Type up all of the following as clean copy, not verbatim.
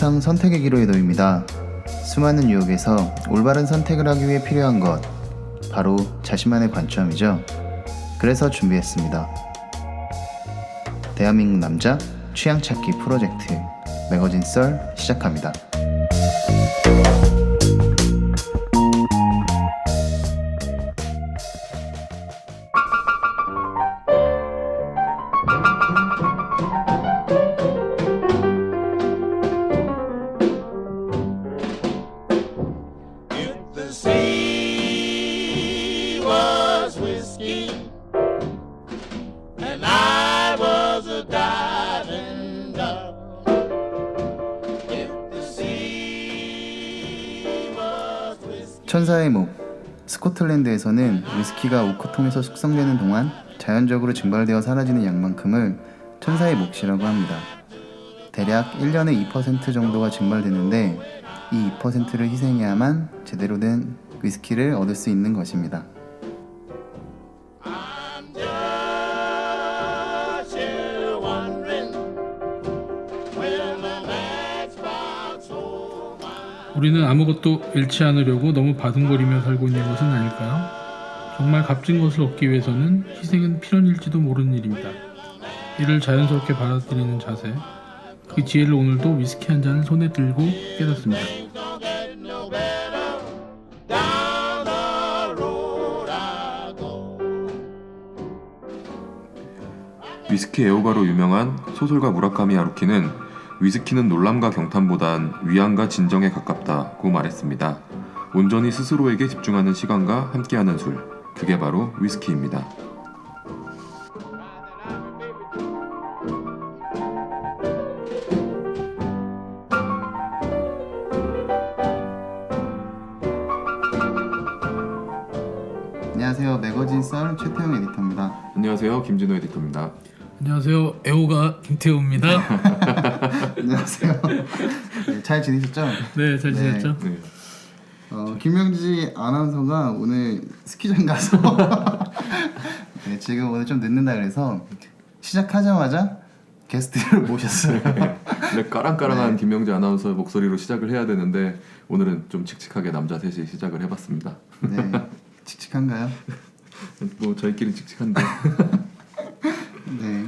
항상 선택의 기로에 놓입니다. 수많은 유혹에서 올바른 선택을 하기 위해 필요한 것, 바로 자신만의 관점이죠. 그래서 준비했습니다. 대한민국 남자 취향 찾기 프로젝트 매거진 썰 시작합니다. 천사의 목. 스코틀랜드에서는 위스키가 오크통에서 숙성되는 동안 자연적으로 증발되어 사라지는 양만큼을 천사의 몫이라고 합니다. 대략 1년에 2% 정도가 증발되는데 이 2%를 희생해야만 제대로 된 위스키를 얻을 수 있는 것입니다. 우리는 아무것도 잃지 않으려고 너무 바둥거리며 살고 있는 것은 아닐까요? 정말 값진 것을 얻기 위해서는 희생은 필연일지도 모르는 일입니다. 이를 자연스럽게 받아들이는 자세, 그 지혜를 오늘도 위스키 한 잔을 손에 들고 깨닫습니다. 위스키 애호가로 유명한 소설가 무라카미 하루키는 위스키는 놀람과 경탄보단 위안과 진정에 가깝다고 말했습니다. 온전히 스스로에게 집중하는 시간과 함께하는 술, 그게 바로 위스키입니다. 안녕하세요. 매거진 썰 최태형 에디터입니다. 안녕하세요, 김진호 에디터입니다. 안녕하세요. 애호가 김태우입니다. 안녕하세요. 네, 잘 지내셨죠? 네, 잘 지냈죠? 네. 김명지 아나운서가 오늘 스키장 가서 네, 지금 오늘 좀 늦는다 그래서 시작하자마자 게스트를 모셨어요. 네, 까랑까랑한 네. 김명재 아나운서의 목소리로 시작을 해야 되는데 오늘은 좀 칙칙하게 남자 셋이 시작을 해봤습니다. 네, 칙칙한가요? 뭐 저희끼리 칙칙한데. 네,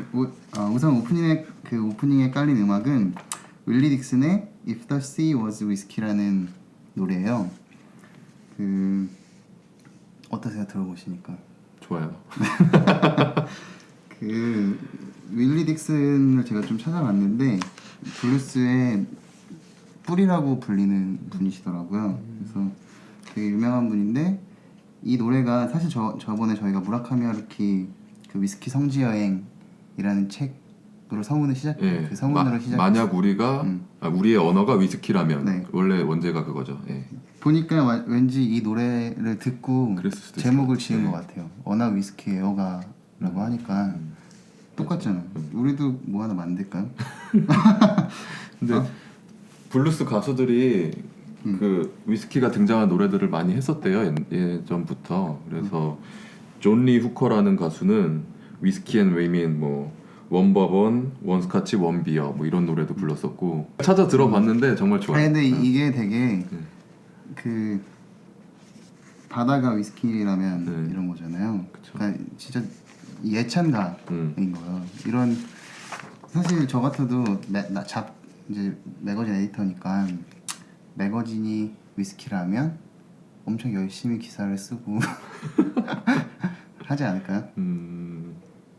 우선 오프닝에 깔린 음악은 윌리 딕슨의 If the Sea Was Whiskey라는 노래예요. 어떠세요? 들어보시니까? 좋아요. 윌리 딕슨을 제가 좀 찾아봤는데 블루스의 뿌리라고 불리는 분이시더라고요. 그래서 되게 유명한 분인데 이 노래가 사실 저번에 저희가 무라카미 하루키 그 위스키 성지 여행이라는 책으로 서문을 예, 그 서문으로 시작. 만약 우리가 우리의 언어가 위스키라면 네. 원래 원제가 그거죠. 예. 보니까 왠지 이 노래를 듣고 그랬을 수도 제목을 있어요. 지은 네. 것 같아요. 언어 위스키 애호가라고 하니까 똑같잖아. 우리도 뭐 하나 만들까요? 근데 블루스 가수들이 그 위스키가 등장한 노래들을 많이 했었대요. 예전부터. 그래서 존 리 후커라는 가수는 위스키 앤 웨이민 뭐 원버번, 원스카치, 원비어 뭐 이런 노래도 불렀었고 찾아 들어봤는데 정말 좋아요. 아니 근데 이게 되게 그 바다가 위스키라면 이런 거잖아요. 그쵸. 그러니까 진짜 예찬가인 거예요. 이런 사실 저 같아도 이제 매거진 에디터니까 매거진이 위스키라면 엄청 열심히 기사를 쓰고 하지 않을까요?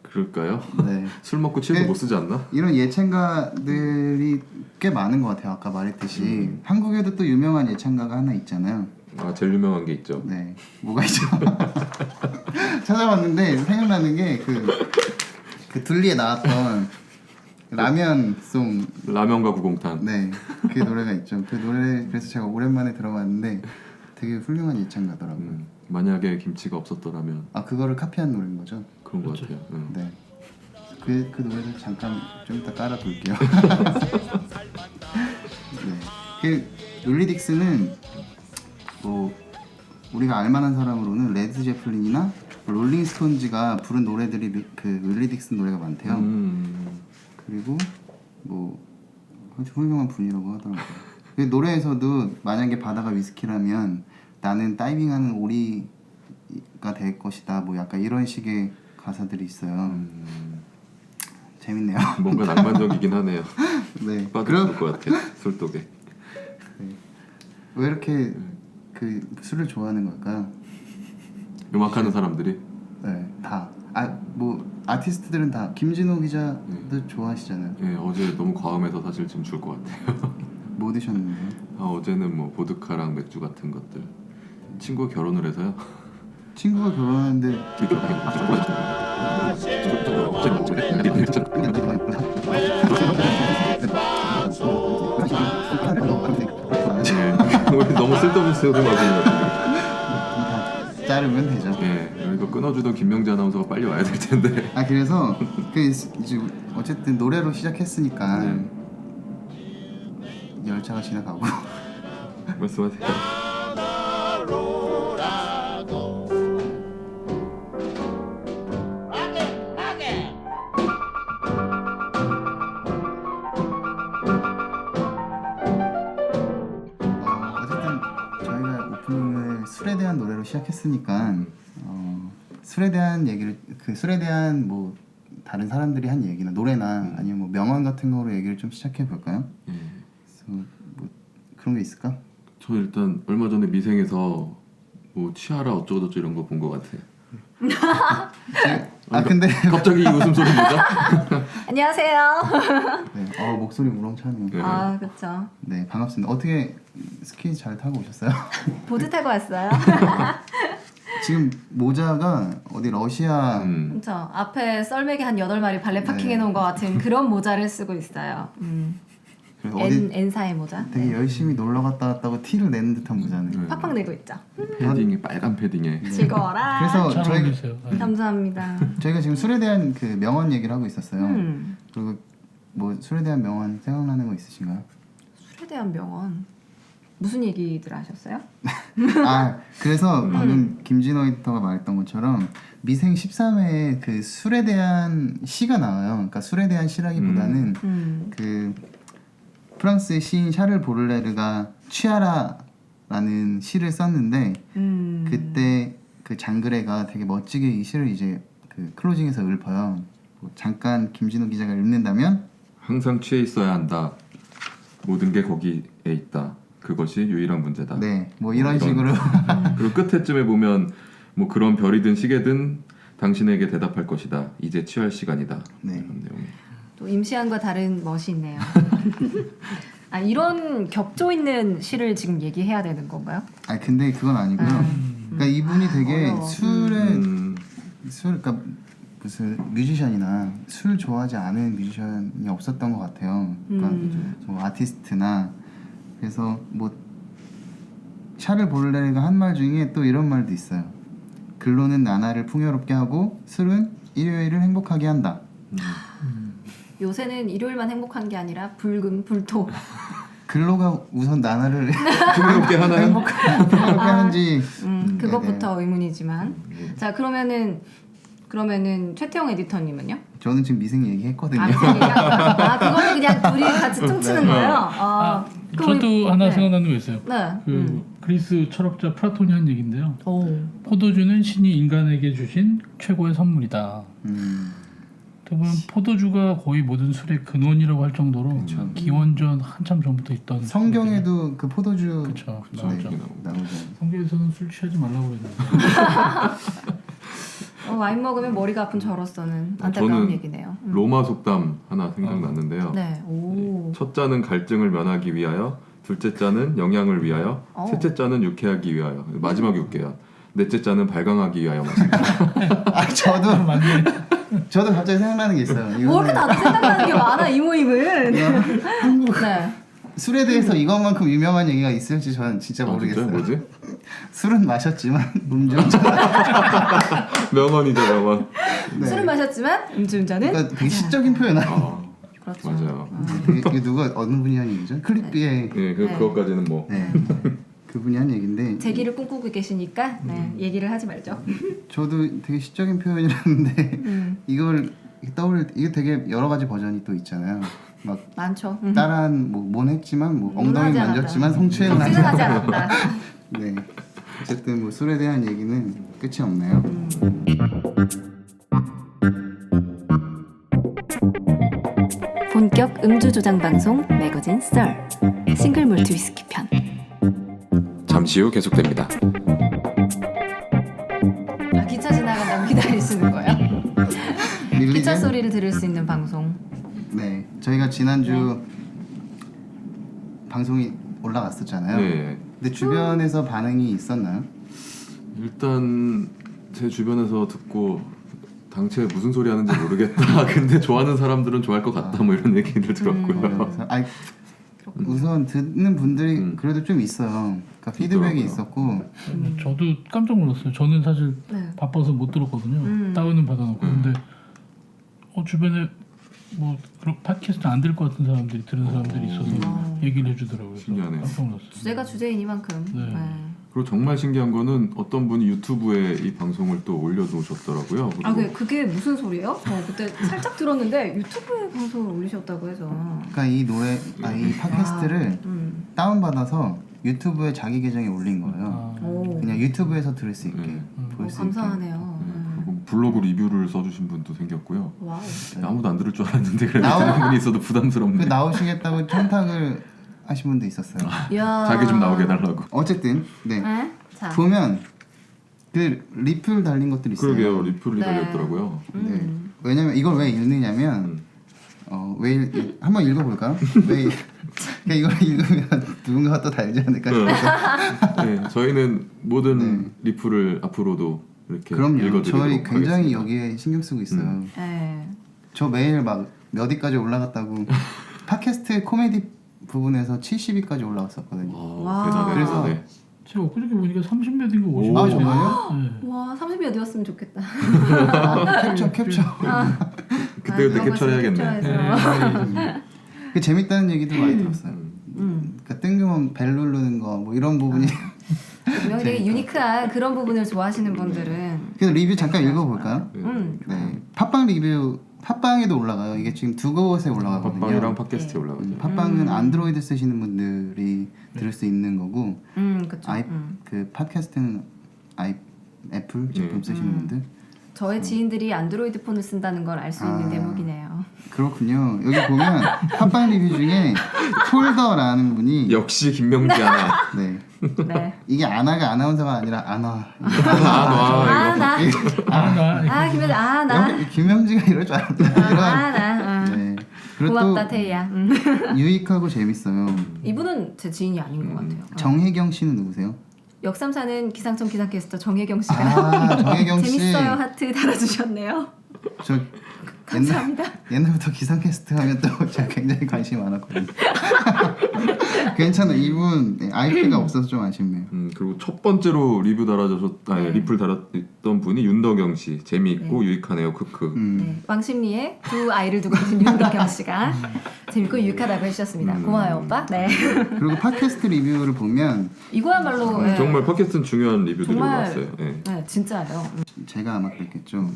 그럴까요? 네. 술 먹고 취해서 못 쓰지 않나? 이런 예찬가들이 꽤 많은 것 같아요. 아까 말했듯이 한국에도 또 유명한 예찬가가 하나 있잖아요. 아, 제일 유명한 게 있죠. 네, 뭐가 있죠? 찾아봤는데 생각나는 게 그 둘리에 나왔던 라면송. 라면과 구공탄. 네, 그 노래가 있죠. 그 노래 그래서 제가 오랜만에 들어봤는데 되게 훌륭한 예찬가더라고요. 만약에 김치가 없었더라면. 아, 그거를 카피한 노래인 거죠? 그런 것 그렇죠. 같아요. 네. 그 노래를 잠깐 좀 이따 깔아둘게요. 네. 그 윌리 딕슨은 뭐 우리가 알만한 사람으로는 레드 제플린이나 롤링스톤즈가 부른 노래들이 그 윌리 딕슨 노래가 많대요. 그리고 뭐 훌륭한 분이라고 하더라고요. 그 노래에서도 만약에 바다가 위스키라면 나는 다이빙하는 오리가 될 것이다. 뭐 약간 이런 식의 가사들이 있어요. 재밌네요. 뭔가 낭만적이긴 하네요. 네. 빠져들 것 같아. 술독에. 왜 이렇게 그 술을 좋아하는 걸까요? 음악하는 사람들이. 네, 다. 뭐 아티스트들은 다. 김진호 기자도 좋아하시잖아요. 예, 어제 너무 과음해서 사실 지금 줄 것 같아요. 뭐 드셨는데요? 어제는 뭐 보드카랑 맥주 같은 것들. 친구가 결혼을 해서요. 친구가 결혼하는데 우리 너무 쓸데없는 소리 하고 있는 다 자르면 되죠. 예, 이거 끊어주던 김명재 아나운서가 빨리 와야 될 텐데. 그래서 그 이제 어쨌든 노래로 시작했으니까 네. 열차가 지나가고 말씀하세요. 어쨌든 저희가 오프닝을 술에 대한 노래로 시작했으니까 술에 대한 얘기를 술에 대한 뭐 다른 사람들이 한 얘기나 노래나 아니면 뭐 명언 같은 거로 얘기를 좀 시작해 볼까요? 예. 그래서 뭐 그런 게 있을까? 저 일단 얼마 전에 미생에서 뭐 치아라 어쩌고저쩌고 이런 거 본 것 같아. 근데 갑자기 이 웃음소리 뭐죠? 안녕하세요. 네, 목소리 우렁차네요. 네. 아, 그렇죠. 네, 반갑습니다. 어떻게 스키 잘 타고 오셨어요? 보드 타고 왔어요. 지금 모자가 어디 러시아 그렇죠. 앞에 썰매기 한 8마리 발레 파킹 해놓은 것 같은 그런 모자를 쓰고 있어요. 그래서 어디 N사의 모자. 되게 열심히 놀러 갔다 왔다고 티를 내는 듯한 모자네요. 네. 팍팍 내고 있죠. 패딩이 빨간 패딩에. 즐거워라. 그래서 잘 어울리세요. 네. 감사합니다. 저희가 지금 술에 대한 그 명언 얘기를 하고 있었어요. 음. 그리고 뭐 술에 대한 명언 생각나는 거 있으신가요? 술에 대한 명언. 무슨 얘기들 하셨어요? 그래서 방금 김진호 에디터가 말했던 것처럼 미생 13회에 그 술에 대한 시가 나와요. 그러니까 술에 대한 시라기보다는 그 프랑스의 시인 샤를 보를레르가 취하라라는 시를 썼는데 그때 그 장그레가 되게 멋지게 이 시를 이제 그 클로징에서 읊어요. 뭐 잠깐 김진호 기자가 읽는다면 항상 취해 있어야 한다. 모든 게 거기에 있다. 그것이 유일한 문제다. 네, 뭐 이런 식으로 그리고 끝에쯤에 보면 뭐 그런 별이든 시계든 당신에게 대답할 것이다. 이제 취할 시간이다. 네. 이런 내용이. 또 임시완과 다른 멋이 있네요. 이런 격조 있는 시를 지금 얘기해야 되는 건가요? 근데 그건 아니고요. 그러니까 이분이 되게 어려워. 그러니까 무슨 뮤지션이나 술 좋아하지 않은 뮤지션이 없었던 것 같아요. 그러니까 뭐 아티스트나 그래서 뭐 샤를 보를레르가 한 말 중에 또 이런 말도 있어요. 근로는 나날을 풍요롭게 하고 술은 일요일을 행복하게 한다. 요새는 일요일만 행복한 게 아니라 불금, 불토. 근로가 우선 나날을 풍요롭게 하나요? 행복하게 하는지 그것부터 의문이지만. 자, 그러면은 최태영 에디터님은요? 저는 지금 미생 얘기했거든요. 무슨 얘기야? 그거는 그냥 둘이 같이 퉁치는 거예요? 그럼 저도 하나 생각나는 거 있어요. 네. 그 그리스 철학자 플라톤이 한 얘기인데요. 오. 포도주는 신이 인간에게 주신 최고의 선물이다. 어떻게 보면 포도주가 거의 모든 술의 근원이라고 할 정도로 기원전 한참 전부터 있던 성경에도 그 포도주 그렇죠. 네, 나오죠. 나오죠. 성경에서는 술 취하지 말라고 그랬는데 와인 먹으면 머리가 아픈 저로서는 안타까운 저는 얘기네요. 로마 속담 하나 생각났는데요. 네. 오. 첫 잔은 갈증을 면하기 위하여, 둘째 잔은 영양을 위하여, 셋째 잔은 유쾌하기 위하여, 마지막이 웃겨요. 넷째 잔은 발광하기 위하여 마신다. 저도 맞네. 저도 갑자기 생각나는 게 있어요. 뭐 이렇게 다들 생각나는 게 많아 이 모임은. 네. 술에 대해서 이것만큼 유명한 얘기가 있을지 저는 진짜 진짜 모르겠어요. 뭐지? 술은 마셨지만 음주운전. 명언이죠, 명언. 네. 술을 마셨지만 음주운전은 그러니까 되게 시적인 표현 아니에요. 그렇죠. 맞아요. 이게 누가 어느 분이 한 얘기죠? 클릭비의 예, 그것까지는 뭐. 네. 그분이 한 얘기인데 제기를 꿈꾸고 계시니까 얘기를 하지 말죠. 저도 되게 시적인 표현이라는데 이걸 떠올릴 때 이게 되게 여러 가지 버전이 또 있잖아요. 막 많죠. 따라한 뭔 했지만 뭐 엉덩이 하지 만졌지만 않았다. 성추행은 하지 성추행하지 않았다. 않았다. 네. 어쨌든 뭐 술에 대한 얘기는 끝이 없네요. 본격 음주 조장 방송 매거진 썰 싱글 몰트 위스키 편. 잠시 후 계속됩니다. 아, 기차 지나간다고 기다리시는 거예요? 기차 밀리젠? 소리를 들을 수 있는 방송. 네. 저희가 지난주 방송이 올라갔었잖아요. 네. 근데 주변에서 반응이 있었나요? 일단 제 주변에서 듣고 당최 무슨 소리 하는지 모르겠다. 근데 좋아하는 사람들은 좋아할 것 같다. 뭐 이런 얘기를 들었고요. 그래서 우선 듣는 분들이 그래도 좀 있어요. 그러니까 피드백이 있더라고요. 있었고 저도 깜짝 놀랐어요. 저는 사실 네. 바빠서 못 들었거든요. 다운은 받아놓고 근데 주변에 뭐 그런 팟캐스트 안 들 것 같은 사람들이 들은 사람들이 있어서 얘기를 해주더라고요. 신기하네요. 깜짝 놀랐어요. 주제가 주제이니만큼. 네. 그리고 정말 신기한 거는 어떤 분이 유튜브에 이 방송을 또 올려놓으셨더라고요. 아, 그리고 그게 무슨 소리예요? 저 그때 살짝 들었는데 유튜브에 방송을 올리셨다고 해서. 그러니까 이 노래 이 팟캐스트를 다운받아서 유튜브에 자기 계정에 올린 거예요. 오. 그냥 유튜브에서 들을 수 있게 볼 수 있게. 감사하네요. 그리고 블로그 리뷰를 써주신 분도 생겼고요. 와우. 아무도 안 들을 줄 알았는데 그래도 나오- 듣는 분이 있어도 부담스럽네. 그 나오시겠다고 청탁을 하신 분도 있었어요. 이야. 자기 좀 나오게 해달라고. 어쨌든 네 네? 자. 보면 그 리플 달린 것들이 있어요. 그러게요. 리플이 네. 달렸더라고요. 네. 왜냐면 이걸 왜 읽느냐면 한번 읽어볼까요? 왜 그러니까 이걸 읽으면 누군가가 또 달지 않을까 싶어서. 네, 저희는 모든 네. 리플을 앞으로도 이렇게 그럼요. 읽어드리도록 저희 굉장히 하겠습니다. 여기에 신경 쓰고 있어요. 네. 저 매일 막 몇 위까지 올라갔다고 팟캐스트 코미디 부분에서 70위까지 올라왔었거든요. 와, 대단해요. 그래서- 네. 제가 엊그저께 보니까 30몇 인가 오. 50몇. 아, 정말요? 네. 와, 30이 어디였으면 좋겠다. 캡처. 그때 그런 걸 캡처해야겠네. 캡처해서. 그 재밌다는 얘기도 많이 들었어요. 그러니까 뜬금없는 벨 누르는 거 뭐 이런 부분이. 분명히 되게 유니크한 그런 부분을 좋아하시는 분들은 그래서 리뷰 잠깐 읽어볼까요? 네. 네. 팟빵 리뷰 팟빵에도 올라가요. 이게 지금 두 곳에 올라가거든요. 팟빵이랑 팟캐스트에 올라가죠. 팟빵은 안드로이드 쓰시는 분들이 들을 수 있는 거고 그쵸. 그 팟캐스트는 애플 제품 쓰시는 분들. 저의 지인들이 안드로이드 폰을 쓴다는 걸 알 수 있는 대목이네요. 그렇군요. 여기 보면 팟빵 리뷰 중에 폴더라는 분이 역시 김명지 아나. 네 네. 이게 아나가 아나운서가 아니라 아나. 아나 나. 나 김현지. 나. 김명지가 이럴 줄 알았다. 나. 네. 그리고 고맙다, 또 태희야. 유익하고 재밌어요. 이분은 제 지인이 아닌 것 같아요. 정혜경 씨는 누구세요? 역삼 사는 기상청 기상캐스터 정혜경 씨가 아 정혜경 씨. 재밌어요 하트 달아주셨네요. 저 감사합니다. 옛날부터 기상캐스트 하면 또 제가 굉장히 관심이 많았거든요. 괜찮아 이분 IP가 없어서 좀 아쉽네요. 그리고 첫 번째로 리뷰 리플 달았던 분이 윤덕영 씨. 재미있고 유익하네요. 크크. 네, 왕십리에 두 아이를 두고 계신 윤덕영 씨가 재밌고 유익하다고 해주셨습니다. 고마워요 오빠. 네. 그리고 팟캐스트 리뷰를 보면 이거야말로 네. 정말 팟캐스트는 중요한 리뷰들이 정말- 올라왔어요. 네. 네, 진짜요. 제가 아마 그랬겠죠.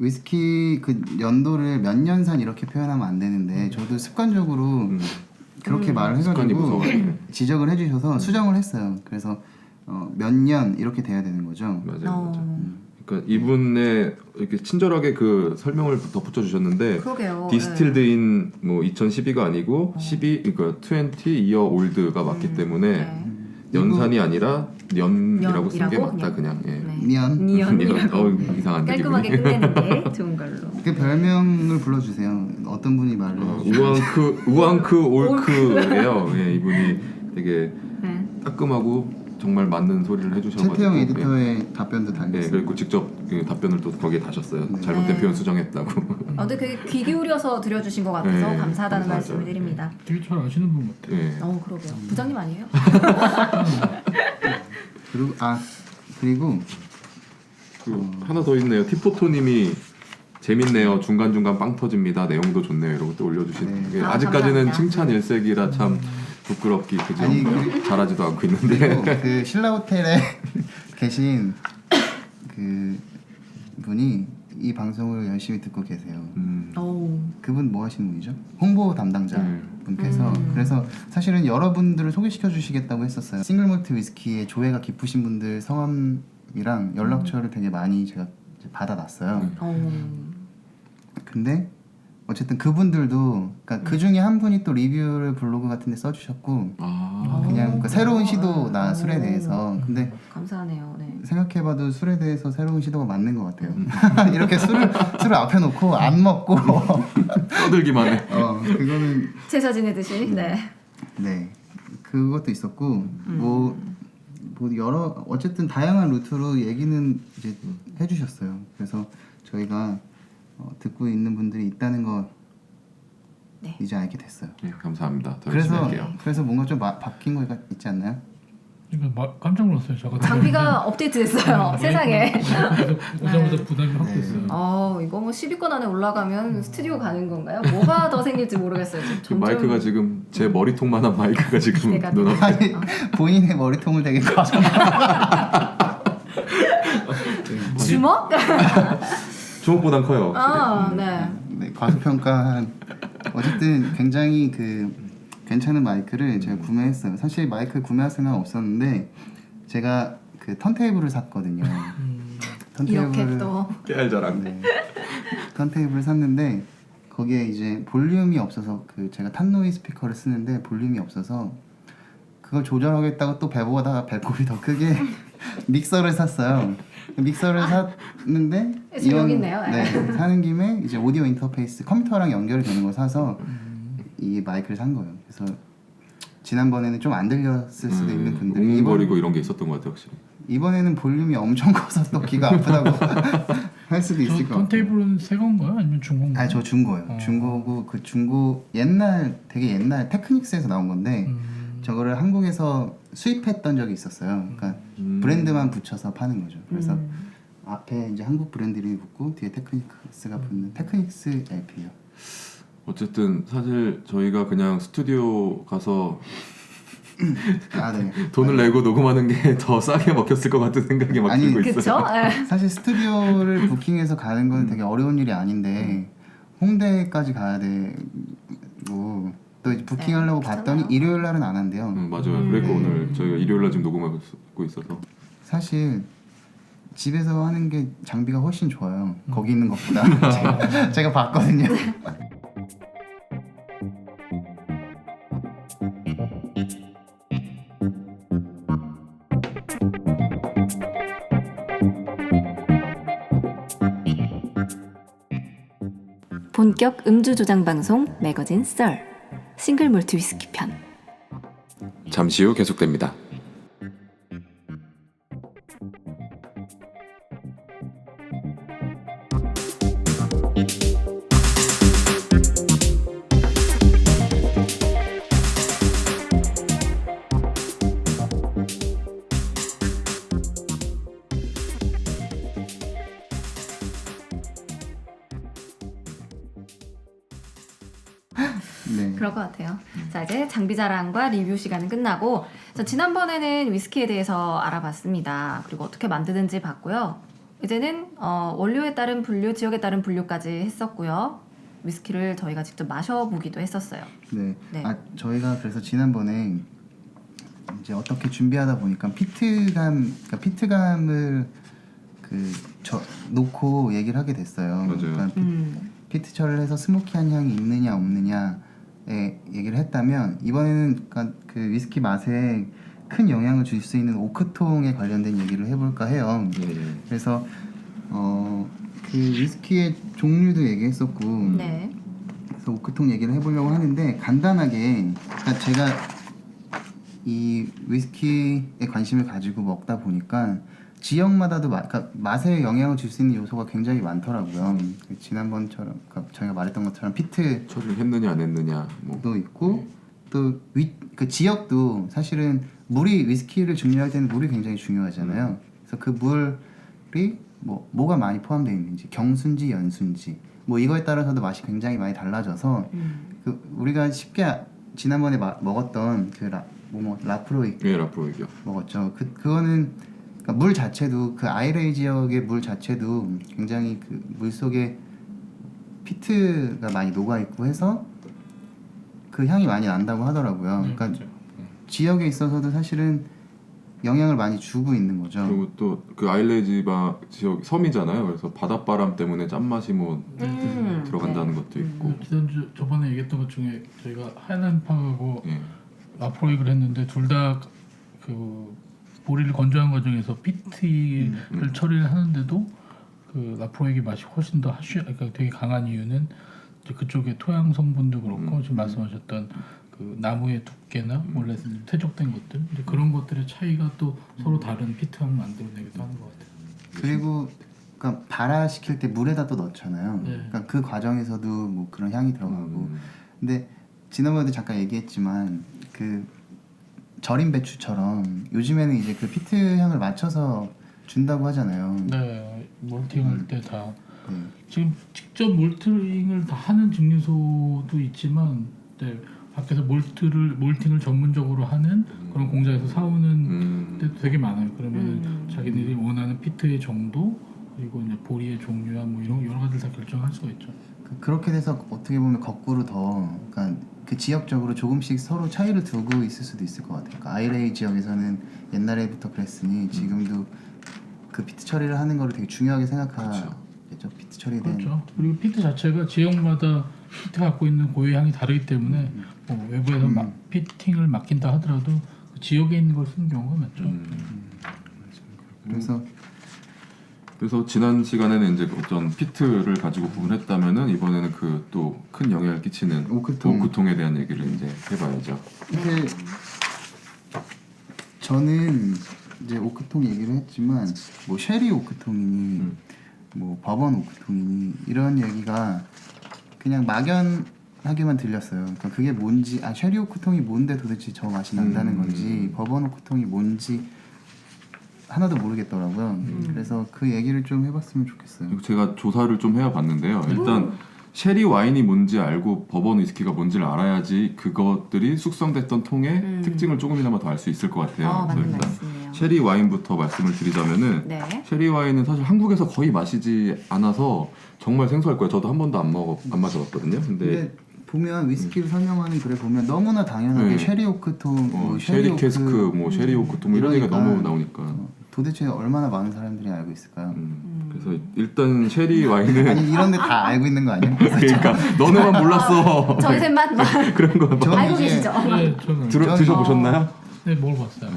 위스키 그 연도를 몇 년산 이렇게 표현하면 안 되는데 저도 습관적으로 그렇게 말을 습관이 해가지고 무서워요. 지적을 해주셔서 수정을 했어요. 그래서 몇 년 이렇게 돼야 되는 거죠. 맞아요. 그러니까 이분의 이렇게 친절하게 그 설명을 덧붙여 주셨는데 그러게요. 디스틸드인 뭐 2012가 아니고 12 그러니까 20 year old가 맞기 때문에 네. 연산이 아니라 년이라고 쓴 게 년이라고 맞다 그냥. 예. 네. 년. 니언이라고 이상한데 깔끔하게 기분이. 끝내는 게 좋은 걸로. 그 별명을 불러주세요. 어떤 분이 말을 해주세요. 우앙크 올크예요. 예, 이분이 되게 네. 따끔하고 정말 맞는 소리를 해주셔가지고. 최태영 에디터의 답변도 예, 달렸어요. 그리고 직접 그 답변을 또 거기에 다셨어요. 네. 잘못된 네. 표현 수정했다고. 근데 그게 귀 기울여서 들려주신 것 같아서 네, 감사하다는 감사하죠. 말씀을 드립니다. 되게 잘 아시는 분 같아요. 예. 그러게요. 부장님 아니에요? 그리고 하나 더 있네요. 티포토님이 재밌네요. 중간중간 빵 터집니다. 내용도 좋네요. 이런 것도 올려주시는 네. 게 아, 아직까지는 감사합니다. 칭찬 일색이라 참 부끄럽기 그죠. 아니, 잘하지도 않고 그리고 있는데. 그 신라 호텔에 계신 그 분이 이 방송을 열심히 듣고 계세요. 오. 그분 뭐 하시는 분이죠? 홍보 담당자 분께서 음. 그래서 사실은 여러분들을 소개시켜 주시겠다고 했었어요. 싱글몰트 위스키의 조예가 깊으신 분들 성함이랑 연락처를 되게 많이 제가 이제 받아놨어요. 오. 근데 어쨌든 그분들도 그러니까 그 중에 한 분이 또 리뷰를 블로그 같은 데 써주셨고 그냥 그 새로운 시도 나 술에 대해서 근데 감사하네요. 네. 생각해봐도 술에 대해서 새로운 시도가 맞는 것 같아요. 이렇게 술을 앞에 놓고 안 먹고 떠들기만 해. 그거는 제사 지내듯이. 네. 네 그것도 있었고 뭐 여러 어쨌든 다양한 루트로 얘기는 이제 해주셨어요. 그래서 저희가 듣고 있는 분들이 있다는 거 네. 이제 알게 됐어요. 네, 감사합니다. 더 열심히 할게요. 그래서 뭔가 좀 바뀐 거가 있지 않나요? 그러니까 깜짝 놀랐어요. 제가 장비가 업데이트됐어요. 세상에. 오자마자 부담이 확 됐어요. 이거 뭐 10위권 안에 올라가면 스튜디오 가는 건가요? 뭐가 더 생길지 모르겠어요. 지금 지금 마이크가 지금 제 머리통만한 마이크가 지금 기대가 눈앞에. 아니 본인의 머리통을 되게 과정. 주먹? 주먹보단 커요. 네. 네, 과소평가한 어쨌든 굉장히 그 괜찮은 마이크를 제가 구매했어요. 사실 마이크 구매할 생각 없었는데 제가 그 턴테이블을 샀거든요. 이렇게 또 깨알 자랑. 네. 턴테이블을 샀는데 거기에 이제 볼륨이 없어서 그 제가 탄노이 스피커를 쓰는데 볼륨이 없어서 그걸 조절하겠다고 또 배보다가 배꼽이 더 크게 믹서를 샀어요. 믹서를 샀는데 지금 여기 있네요. 네, 사는 김에 이제 오디오 인터페이스 컴퓨터랑 연결이 되는 걸 사서 이 마이크를 산 거예요. 그래서 지난번에는 좀 안 들렸을 수도 있는 분들이 웅웅거리고 이런 게 있었던 것 같아요, 확실히. 이번에는 볼륨이 엄청 커서 또 귀가 아프다고 할 수도 있을 것 같아요. 턴테이블은 새 건가요? 아니면 중 건가요? 아니 저 중고예요. 중고고 그 중고 되게 옛날 테크닉스에서 나온 건데 저거를 한국에서 수입했던 적이 있었어요. 그러니까 브랜드만 붙여서 파는 거죠. 그래서 앞에 이제 한국 브랜드 이름이 붙고 뒤에 테크닉스가 붙는 테크닉스 LP예요. 어쨌든 사실 저희가 그냥 스튜디오 가서 네. 돈을 내고 녹음하는 게 더 싸게 먹혔을 것 같은 생각이 막 아니, 들고 그쵸? 있어요. 사실 스튜디오를 부킹해서 가는 건 되게 어려운 일이 아닌데 홍대까지 가야 되고 또 이제 부킹하려고 봤더니 일요일 날은 안 한대요. 맞아요. 그랬고 오늘 저희가 일요일날 지금 녹음하고 있어서 사실 집에서 하는 게 장비가 훨씬 좋아요. 거기 있는 것보다 제가 봤거든요. 본격 음주 조장 방송 매거진 썰 싱글 몰트 위스키 편. 잠시 후 계속됩니다. 네. 그럴 것 같아요. 자, 이제 장비 자랑과 리뷰 시간은 끝나고 자, 지난번에는 위스키에 대해서 알아봤습니다. 그리고 어떻게 만드는지 봤고요. 이제는 원료에 따른 분류, 지역에 따른 분류까지 했었고요. 위스키를 저희가 직접 마셔보기도 했었어요. 네. 네. 저희가 그래서 지난번에 이제 어떻게 준비하다 보니까 피트감을 놓고 얘기를 하게 됐어요. 맞아요. 그러니까 피트처를 해서 스모키한 향이 있느냐 없느냐에 얘기를 했다면 이번에는 그러니까 그 위스키 맛에 큰 영향을 줄 수 있는 오크통에 관련된 얘기를 해볼까 해요. 그래서 그 위스키의 종류도 얘기했었고 네. 그래서 오크통 얘기를 해보려고 하는데 간단하게 그러니까 제가 이 위스키에 관심을 가지고 먹다 보니까 지역마다도 그러니까 맛에 영향을 줄 수 있는 요소가 굉장히 많더라고요. 지난번처럼 그러니까 저희가 말했던 것처럼 피트 처리를 했느냐 안 했느냐 뭐. 도 있고 또 그 지역도 사실은 물이 위스키를 증류할 때는 물이 굉장히 중요하잖아요. 그래서 그 물이 뭐가 많이 포함되어 있는지 경수인지 연수인지 뭐 이거에 따라서도 맛이 굉장히 많이 달라져서 그 우리가 쉽게 지난번에 먹었던 그 라프로익 예, 라프로이요. 먹었죠. 그거는 그러니까 물 자체도 그 아이레이 지역의 물 자체도 굉장히 그 물 속에 피트가 많이 녹아 있고 해서 그 향이 많이 난다고 하더라고요. 그러니까 지역에 있어서도 사실은 영향을 많이 주고 있는 거죠. 그리고 또 그 아일레지바 지역 섬이잖아요. 그래서 바닷바람 때문에 짠맛이 뭐 들어간다는 것도 있고. 지난주 저번에 얘기했던 것 중에 저희가 하이랜드파크하고 예. 라프로이를 했는데 둘 다 그 보리를 건조한 과정에서 피트를 처리를 하는데도 그 라프로이기 맛이 훨씬 더 그러니까 되게 강한 이유는 이제 그쪽의 토양 성분도 그렇고 지금 말씀하셨던 그 나무의 두께나 원래 퇴적된 것들 이제 그런 것들의 차이가 또 서로 다른 피트향을 만들어내기도 하는 것 같아요. 그리고 그러니까 발화시킬 때 물에다 또 넣잖아요. 네. 그러니까 그 과정에서도 뭐 그런 향이 들어가고. 근데 지난번에도 잠깐 얘기했지만 그 절임 배추처럼 요즘에는 이제 그 피트 향을 맞춰서 준다고 하잖아요. 네, 몰팅할 때 다 네. 지금 직접 몰팅을 다 하는 증류소도 있지만 네, 밖에서 몰팅을 전문적으로 하는 그런 공장에서 사오는 데도 되게 많아요. 그러면은 자기들이 원하는 피트의 정도 그리고 이제 보리의 종류야 뭐 이런 여러 가지를 다 결정할 수가 있죠. 그렇게 돼서 어떻게 보면 거꾸로 더 그러니까 그 지역적으로 조금씩 서로 차이를 두고 있을 수도 있을 것 같아요. 그러니까 아이레이 지역에서는 옛날에부터 그랬으니 지금도 그 피트 처리를 하는 거를 되게 중요하게 생각하겠죠. 피트 처리된. 그렇죠. 그리고 피트 자체가 지역마다 피트가 갖고 있는 고유의 향이 다르기 때문에 뭐 외부에서 피팅을 맡긴다 하더라도 그 지역에 있는 걸 쓰는 경우가 많죠. 그래서 지난 시간에는 이제 어떤 피트를 가지고 구분했다면은 이번에는 그 또 큰 영향을 끼치는 오크통에 대한 얘기를 이제 해봐야죠. 근데 저는 이제 오크통 얘기를 했지만 뭐 쉐리 오크통이니 뭐 버번 오크통이니 이런 얘기가 그냥 막연하게만 들렸어요. 그러니까 그게 뭔지 쉐리 오크통이 뭔데 도대체 저 맛이 난다는 건지 버번 오크통이 뭔지 하나도 모르겠더라고요. 그래서 그 얘기를 좀 해봤으면 좋겠어요. 제가 조사를 좀 해봤는데요. 일단 쉐리 와인이 뭔지 알고 버번 위스키가 뭔지를 알아야지 그것들이 숙성됐던 통의 특징을 조금이나마 더 알 수 있을 것 같아요. 맞는 그래서 일단 말씀이에요. 쉐리 와인부터 말씀을 드리자면은 네. 쉐리 와인은 사실 한국에서 거의 마시지 않아서 정말 생소할 거예요. 저도 한 번도 안 마셔봤거든요. 근데 보면 위스키를 설명하는 글에 보면 너무나 당연하게 네. 쉐리 오크통, 뭐 쉐리 오크, 캐스크, 뭐 쉐리 오크통 뭐 이런 얘기가 이러니까 너무 나오니까. 도대체 얼마나 많은 사람들이 알고 있을까요? 그래서 일단 쉐리 와인은 아니 이런데 다 알고 있는 거 아니에요? 그러니까 너네만 몰랐어. 저희 셋만 그런 거 봐. 저는 알고 이제- 계시죠? 네, 저는 드셔보셨나요? 네, 먹어봤어요.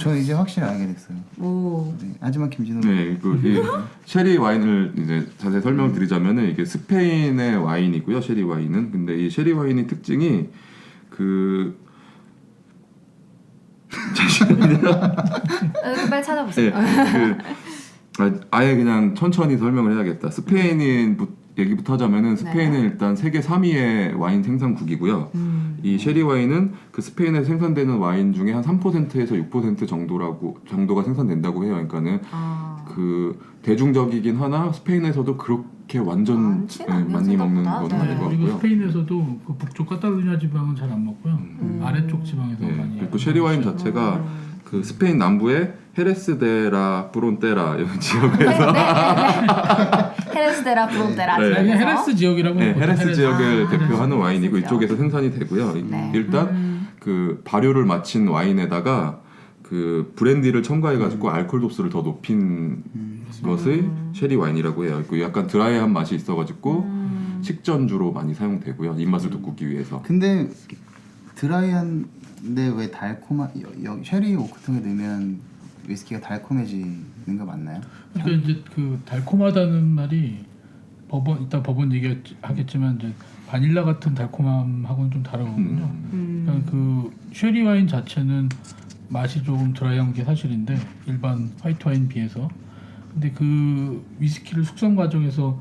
저는 이제 확실히 알게 됐어요. 오. 네. 하지만 김진호 네, 이 쉐리 와인을 이제 자세히 설명드리자면은 이게 스페인의 와인이고요. 쉐리 와인은 근데 이 쉐리 와인의 특징이 그 빨리 찾아보세요. 아예 그냥 천천히 설명을 해야겠다. 스페인인 얘기부터 하자면은 스페인은 일단 세계 3위의 와인 생산국이고요. 이 쉐리 와인은 그 스페인에서 생산되는 와인 중에 한 3%에서 6% 정도가 생산된다고 해요. 그러니까는 그 대중적이긴 하나 스페인에서도 그렇게 완전 많지는 않네요, 많이 먹는 건 생각보다. 아닌 것 그리고 같고요. 스페인에서도 그 북쪽 카탈루냐 지방은 잘 안 먹고요. 아래쪽 지방에서 네, 많이. 그리고 쉐리 와인 자체가 그 스페인 남부의 헤레스데라 프론테라 이런 지역에서 헤레스데라 프론테라 네. 그냥 지역에서 헤레스 지역이라고. 네, 보통 헤레스 지역을 아, 대표하는 헤레스 와인이고 지역. 이쪽에서 생산이 되고요. 네. 일단 그 발효를 마친 와인에다가 그 브랜디를 첨가해가지고 알코올 도수를 더 높인 것을 쉐리 와인이라고 해요. 그 약간 드라이한 맛이 있어가지고 식전주로 많이 사용되고요. 입맛을 돋구기 위해서. 근데 드라이한데 왜 쉐리 오크통에 넣으면 위스키가 달콤해지는 거 맞나요? 그러니까 이제 그 달콤하다는 말이 이따 법원 얘기하겠지만 이제 바닐라 같은 달콤함하고는 좀 다르거든요. 그러니까 그 쉐리 와인 자체는 맛이 조금 드라이한 게 사실인데 일반 화이트 와인 비해서 근데 그 위스키를 숙성 과정에서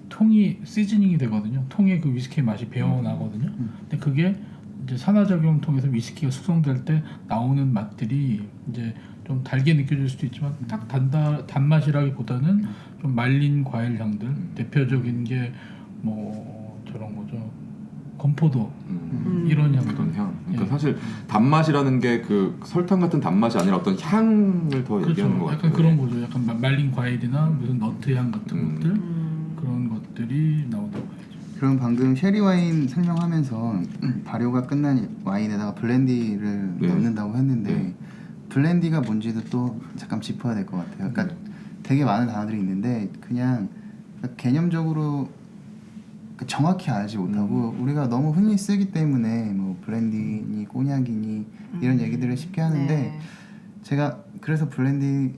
통이 시즈닝이 되거든요. 통에 그 위스키의 맛이 배어 나거든요. 근데 그게 이제 산화작용을 통해서 위스키가 숙성될 때 나오는 맛들이 이제 좀 달게 느껴질 수도 있지만 딱 단맛이라기보다는 좀 말린 과일 향들 대표적인 게 뭐 저런 거죠. 건포도 이런 향도. 어떤 향. 그러니까 예. 사실 단맛이라는 게 그 설탕 같은 단맛이 아니라 어떤 향을 더 그렇죠. 얘기하는 것 같아요. 약간 그런 거죠. 약간 말린 과일이나 무슨 너트 향 같은 것들 음. 그런 것들이 나온다고 해야죠. 그럼 방금 쉐리 와인 설명하면서 발효가 끝난 와인에다가 블렌디를 네. 넣는다고 했는데 네. 블렌디가 뭔지도 또 잠깐 짚어야 될 것 같아요. 그러니까 되게 많은 단어들이 있는데 그냥 개념적으로 정확히 알지 못하고 우리가 너무 흔히 쓰기 때문에 뭐 블렌디니 꼬냑이니 이런 얘기들을 쉽게 하는데 네. 제가 그래서 블렌디는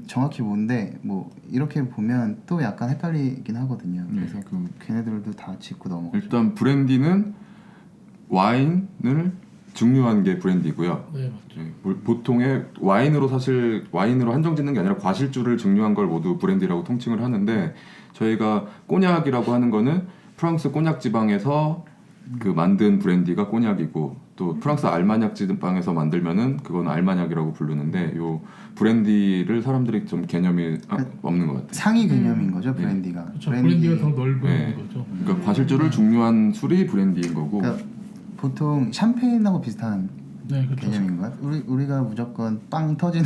정확히 뭔데 뭐 이렇게 보면 또 약간 헷갈리긴 하거든요. 네, 그래서 걔네들도 다 짚고 넘어가죠. 일단 브랜디는 와인을 증류한 게 브랜디고요. 네, 맞죠. 보통의 와인으로 사실 와인으로 한정짓는 게 아니라 과실주를 증류한 걸 모두 브랜디라고 통칭을 하는데 저희가 꼬냑이라고 하는 거는 프랑스 꼬냑 지방에서 그 만든 브랜디가 꼬냑이고 또 프랑스 알마냑 지방에서 만들면은 그건 알마냑이라고 부르는데 요 브랜디를 사람들이 좀 개념이 없는 것 같아요. 상위 개념인 거죠 브랜디가. 그렇죠. 브랜디가 더 넓은 네. 거죠. 그러니까 과실주를 증류한 술이 브랜디인 거고. 그러니까 보통 샴페인하고 비슷한 네, 그렇죠. 개념인 거야. 우리가 무조건 빵 터지는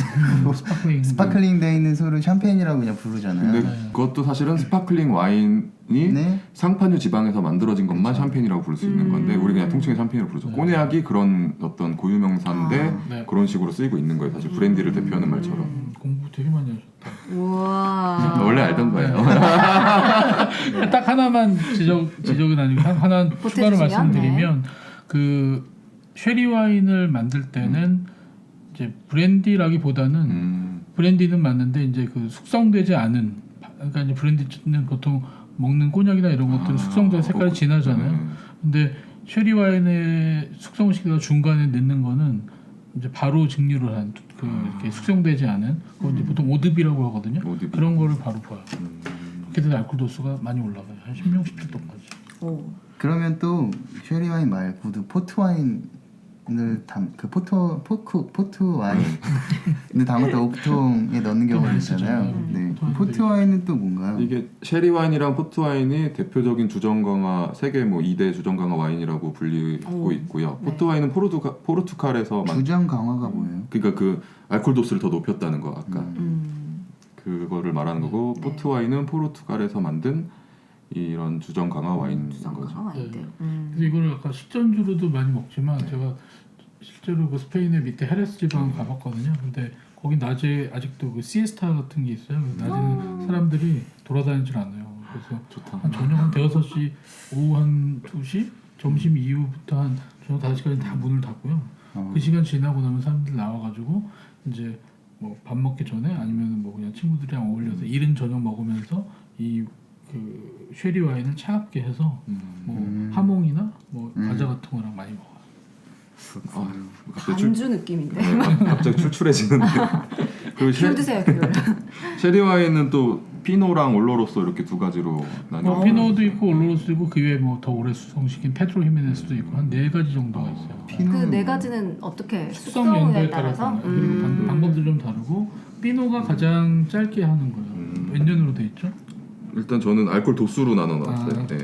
스파클링. 돼 있는 술을 샴페인이라고 그냥 부르잖아요. 근데 네. 그것도 사실은 스파클링 와인이 네. 상파뉴 지방에서 만들어진 것만 샴페인이라고 부를 수 있는 건데 우리 그냥 통칭해 샴페인으로 부르죠. 네. 꼬냑이 그런 어떤 고유명사인데 네. 그런 식으로 쓰이고 있는 거예요. 사실 브랜디를 대표하는 말처럼. 공부 되게 많이 하셨다. 우와. 원래 알던 거예요. 딱 하나만 지적은 아니고 하나 추가로 보태주시면, 말씀드리면 그 쉐리 와인을 만들 때는 이제 브랜디라기보다는 브랜디는 맞는데 이제 그 숙성되지 않은 그러니까 이제 브랜디는 보통 먹는 꼬냑이나 이런 것들은 숙성돼서 색깔이 진하잖아요. 근데 쉐리 와인의 숙성을 시키다가 중간에 넣는 거는 이제 바로 증류를 한 그 이렇게 숙성되지 않은 그거 이제 보통 오드비라고 하거든요. 오드비. 그런 거를 바로 봐요. 그렇게 되면 알코올 도수가 많이 올라가요. 한 16, 17도까지. 오. 그러면 또 쉐리 와인 말고도 포트 와인을 포트 와인을 담았다 오크통에 넣는 경우가 많이 있잖아요. 쓰죠. 네. 포트 포트 와인은 또 뭔가요? 이게 쉐리 와인이랑 포트 와인이 대표적인 주정강화 세계 뭐 2대 주정강화 와인이라고 불리고 있고요. 네. 포트 와인은 포르투갈에서 주정 강화가 뭐예요? 그러니까 그 알코올 도수를 더 높였다는 거 아까 그거를 말하는 거고 네. 포트 와인은 포르투갈에서 만든 이런 주정 강화 와인인 주정강화 거죠. 와인들. 그래서 이거를 아까 식전주로도 많이 먹지만 제가 실제로 그 스페인의 밑에 헤레스 지방 가봤거든요. 근데 거기 낮에 아직도 그 시에스타 같은 게 있어요. 낮에는 사람들이 돌아다니질 않아요. 그래서 좋다. 한 저녁 한 대여섯 시 오후 한 2시 점심 이후부터 한 저녁 5시까지 다 문을 닫고요. 그 시간 지나고 나면 사람들 나와가지고 이제 뭐 밥 먹기 전에 아니면 뭐 그냥 친구들이랑 어울려서 이른 저녁 먹으면서 이 그 쉐리 와인을 차갑게 해서 뭐 하몽이나 뭐 과자 같은 거랑 많이 먹어요. 갑자기 반주 느낌인데. 갑자기 출출해지는데. 그리고 귤 드세요, 귤. 쉐리 와인은 또 피노랑 올로로소 이렇게 두 가지로 나뉘어. 피노도 있고 올로로스도 있고 그 외에 뭐 더 오래 숙성시킨 페드로 히메네스도 있고 한 4가지 정도가 있어요. 그 네 가지는 어떻게 숙성 숙성에 연도에 따라서? 따라서 그리고 방법도 좀 다르고 피노가 가장 짧게 하는 거예요. 몇 년으로 돼 있죠? 일단 저는 알코올 도수로 나눠 놨어요. 네.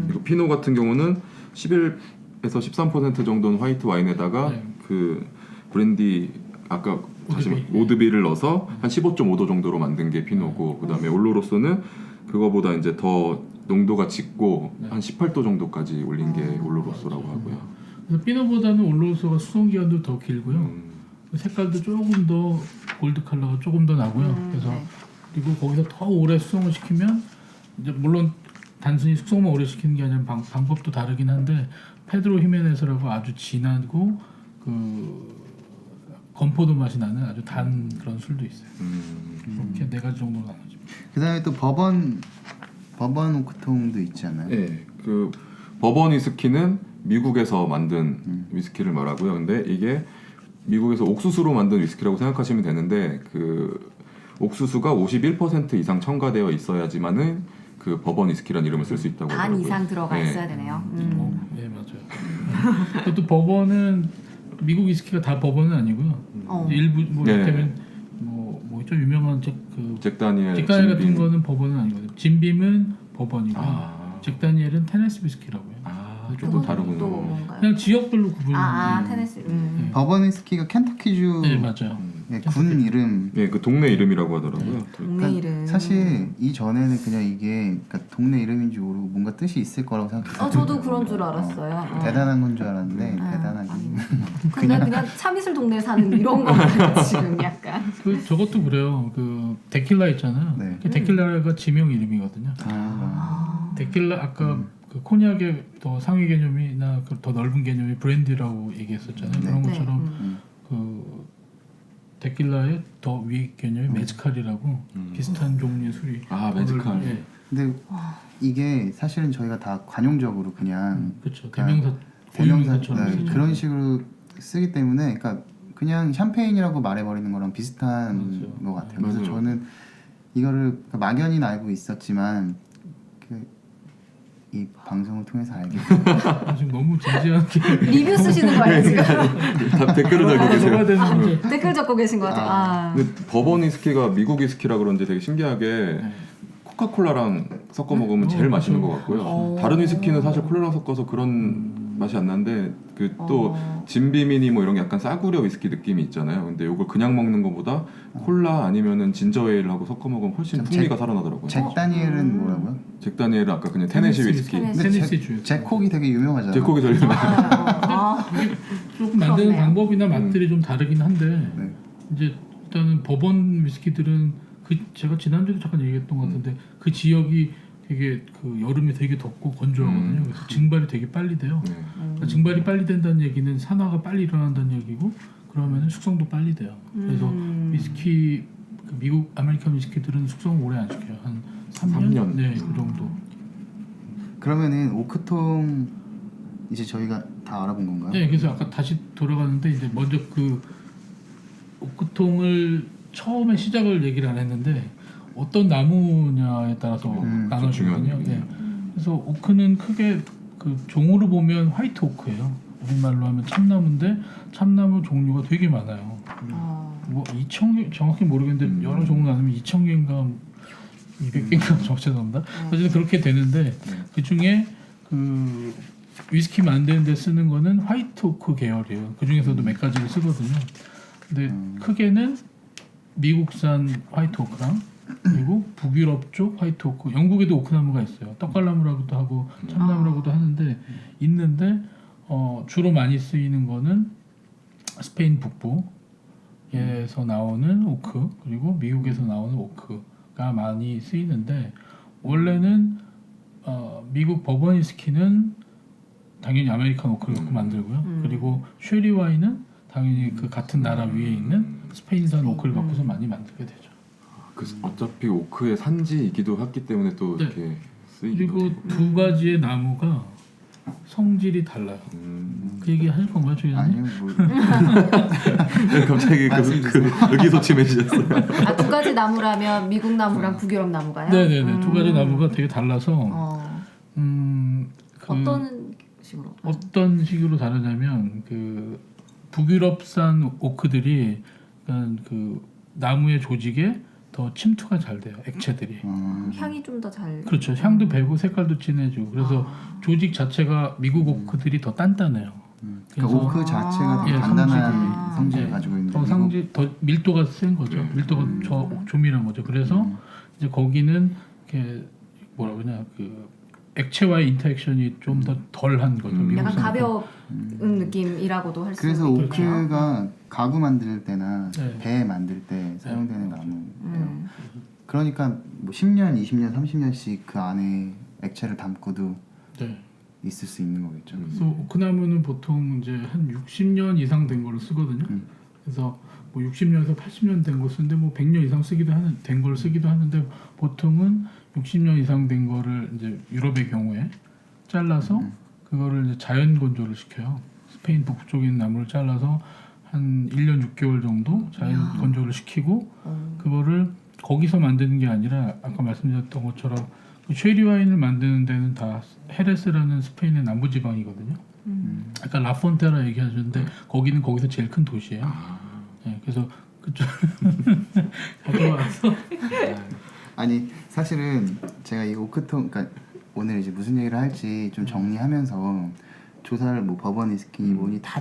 그리고 피노 같은 경우는 11에서 13% 정도는 화이트 와인에다가 네. 그 브랜디 아까 오드비. 오드비를 넣어서 한 15.5도 정도로 만든 게 피노고 그다음에 올로로소는 그거보다 이제 더 농도가 짙고 한 18도 정도까지 올린 게 올로로소라고 하고요. 그래서 피노보다는 올로로소가 수성 기간도 더 길고요. 색깔도 조금 더 골드 컬러가 조금 더 나고요. 그래서 네. 그리고 거기서 더 오래 수성을 시키면 이제 물론 단순히 숙성만 오래 시키는 게 아니라 방법도 다르긴 한데 페드로 히메네스라고 아주 진하고 그 건포도 맛이 나는 아주 단 그런 술도 있어요. 이렇게 4가지 정도로 나눠집니다. 그다음에 또 버번 오크통도 있잖아요. 네, 그 버번 위스키는 미국에서 만든 위스키를 말하고요. 근데 이게 미국에서 옥수수로 만든 위스키라고 생각하시면 되는데 그 옥수수가 51% 이상 첨가되어 있어야지만은 그 버번 위스키라는 이름을 쓸 수 있다고 반 하더라고요. 이상 들어가 네. 있어야 되네요. 네 맞아요. 그것도 버번은 미국 위스키가 다 버번은 아니고요. 일부 뭐 네. 이를테면 뭐 좀 유명한 잭 다니엘, 잭 다니엘 같은 진빔. 거는 버번은 아니거든요. 진빔은 버번이고요. 잭 다니엘은 테네시 위스키라고요. 조금 그건 다르군요. 또 뭔가요? 그냥 지역별로 구분. 테네시. 버번 위스키가 켄터키주의 네 맞아요. 군 이름. 예, 그 동네 이름이라고 하더라고요. 동네 이름. 사실 이 전에는 그냥 이게 그러니까 동네 이름인지 모르고 뭔가 뜻이 있을 거라고 생각했어요. 저도 그런 줄 알았어요. 대단한 건 줄 알았는데 대단하게. 그냥 참이슬 동네에 사는 이런 거 같아요 지금 약간. 그 저것도 그래요. 그 데킬라 있잖아요. 네. 그 데킬라가 지명 이름이거든요. 데킬라 아까 그 코냑의 더 상위 개념이나 그 더 넓은 개념이 브랜디라고 얘기했었잖아요. 네. 그런 네. 것처럼 그 데킬라의 더 위 개념이 메즈칼이라고 비슷한 종류의 술이. 메즈칼. 예, 근데 이게 사실은 저희가 다 관용적으로 그냥 그렇죠. 그러니까 대명사 대명사 고유명사처럼 쓰죠. 그런 식으로 쓰기 때문에 그러니까 그냥 샴페인이라고 말해버리는 거랑 비슷한 맞아요. 것 같아요. 그래서 맞아요. 저는 이거를 막연히는 알고 있었지만 이 방송을 통해서 알게 됐어요. 지금 너무 진지하게 리뷰 쓰시는 거예요 지금? 다 댓글을 달고 적어야 계세요. 되는 거죠. 댓글 적고 계신 것 같아요. 근데 버번 위스키가 미국 위스키라 그런지 되게 신기하게 코카콜라랑 섞어 먹으면 제일 맛있는 것 같고요. 다른 위스키는 사실 콜라랑 섞어서 그런 맛이 안 나는데 그 또 진비미니 뭐 이런 게 약간 싸구려 위스키 느낌이 있잖아요. 근데 이걸 그냥 먹는 것보다 콜라 아니면은 진저에일하고 섞어 먹으면 훨씬 풍미가 살아나더라고요. 잭 다니엘은 뭐라고요? 잭 다니엘은 아까 그냥 테네시 위스키. 테네시 주. 잭콕이 되게 유명하잖아요. 잭콕이 제일 조금 만드는 그렇네요. 방법이나 맛들이 좀 다르긴 한데 네. 이제 일단은 버번 위스키들은 그 제가 지난주에도 잠깐 얘기했던 것 같은데 그 지역이 되게 그 여름에 되게 덥고 건조하거든요. 그래서 증발이 되게 빨리 돼요. 네. 그러니까 증발이 빨리 된다는 얘기는 산화가 빨리 일어난다는 얘기고 그러면 숙성도 빨리 돼요. 그래서 위스키 그 미국 아메리칸 위스키들은 숙성 오래 안 시켜요. 한 3년? 3년. 네, 그 정도. 그러면은 오크통 이제 저희가 다 알아본 건가요? 네, 그래서 아까 다시 돌아가는데 이제 먼저 그 오크통을 처음에 시작을 얘기를 안 했는데 어떤 나무냐에 따라서 나눠지거든요. 중요한 네. 그래서 오크는 크게 그 종으로 보면 화이트 오크예요. 우리말로 하면 참나무인데 참나무 종류가 되게 많아요. 뭐 2,000개 정확히 모르겠는데 여러 종류 나누면 2,000개인가 200개인가 정확합니다. 어쨌든 그렇게 되는데 그 중에 그 위스키 만드는 데 쓰는 거는 화이트 오크 계열이에요. 그 중에서도 몇 가지를 쓰거든요. 근데 크게는 미국산 화이트 오크랑 그리고 북유럽 쪽 화이트 오크, 영국에도 오크나무가 있어요. 떡갈나무라고도 하고 참나무라고도 하는데 있는데 주로 많이 쓰이는 거는 스페인 북부에서 나오는 오크 그리고 미국에서 나오는 오크가 많이 쓰이는데 원래는 미국 버번 위스키는 당연히 아메리칸 오크를 갖고 만들고요. 그리고 쉐리 와인은 당연히 그 같은 나라 위에 있는 스페인산 오크를 갖고서 많이 만들게 되죠. 그 어차피 오크의 산지이기도 했기 때문에 또 네. 이렇게 쓰이기도 그리고 두 가지의 나무가 성질이 달라요. 그 얘기 하실 건가요, 저희 아니요, 뭐 갑자기 그 의기소침해지셨어요. 두 가지 나무라면 미국 나무랑 북유럽 나무가요? 네네네 두 가지 나무가 되게 달라서 어떤 식으로 다르냐면 그 북유럽산 오크들이 그 나무의 조직에 더 침투가 잘 돼요. 액체들이. 향이 좀 더 잘. 그렇죠. 향도 배고 색깔도 진해지고 그래서 조직 자체가 미국 오크들이 더 단단해요. 그러니까 오크 자체가 되게 예, 단단한 성질을 예, 가지고 있는데 더 상지 더 밀도가 센 거죠. 밀도가 조밀한 거죠. 그래서 이제 거기는 이렇게 뭐라 그러냐 그 액체와의 인터액션이 좀 더 덜한 거죠. 약간 미국산 가벼운 느낌이라고도 할 수 그래서 있겠네요. 오크가 가구 만들 때나 네. 배 만들 때 사용되는 나무예요. 그러니까 뭐 10년, 20년, 30년씩 그 안에 액체를 담고도 네. 있을 수 있는 거겠죠. 그래서 오크나무는 보통 이제 한 60년 이상 된 거를 쓰거든요. 그래서 뭐 60년에서 80년 된 거 쓰는데 뭐 100년 이상 된 걸 쓰기도 하는데 보통은 60년 이상 된 거를 이제 유럽의 경우에 잘라서 그거를 이제 자연 건조를 시켜요. 스페인 북쪽에 있는 나무를 잘라서 한 1년 6개월 정도 자연 건조를 시키고 그거를 거기서 만드는 게 아니라 아까 말씀드렸던 것처럼 그 쉐리 와인을 만드는 데는 다 헤레스라는 스페인의 남부 지방이거든요. 아까 라폰테라 얘기하셨는데 거기는 거기서 제일 큰 도시예요. 네, 그래서 그쪽 가져와서 아니 사실은 제가 이 오크통, 그러니까 오늘 이제 무슨 얘기를 할지 좀 정리하면서 조사를 뭐 버번 위스키 뭐니 다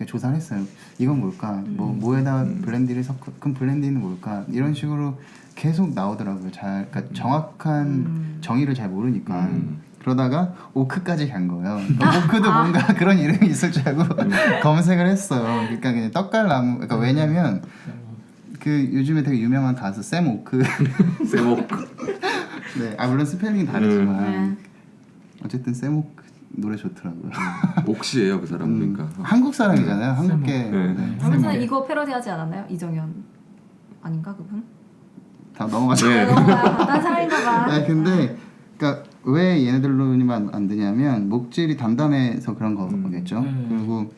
조사를 했어요. 이건 뭘까? 뭐에다 블렌디를 섞어? 그럼 블렌디는 뭘까? 이런 식으로 계속 나오더라고요. 그러니까 정확한 정의를 잘 모르니까. 그러다가 오크까지 간 거예요. 오크도 뭔가 그런 이름이 있을 줄 알고 검색을 했어요. 그러니까 그냥 떡갈나무. 그러니까 왜냐면 그 요즘에 되게 유명한 가수 샘 오크. 샘 오크. 네, 물론 스펠링이 다르지만 네. 어쨌든 샘 오크 노래 좋더라고요. 옥시예요 그 사람 그러니까. 한국 사람이잖아요. 한국계. 네. 네. 아무튼 이거 패러디하지 않았나요? 이정현 아닌가 그분? 다 넘어가죠. 네. 난 사람인가 봐. 아 근데 그러니까 왜 얘네들로만 안 되냐면 목질이 담담해서 그런 거겠죠. 그리고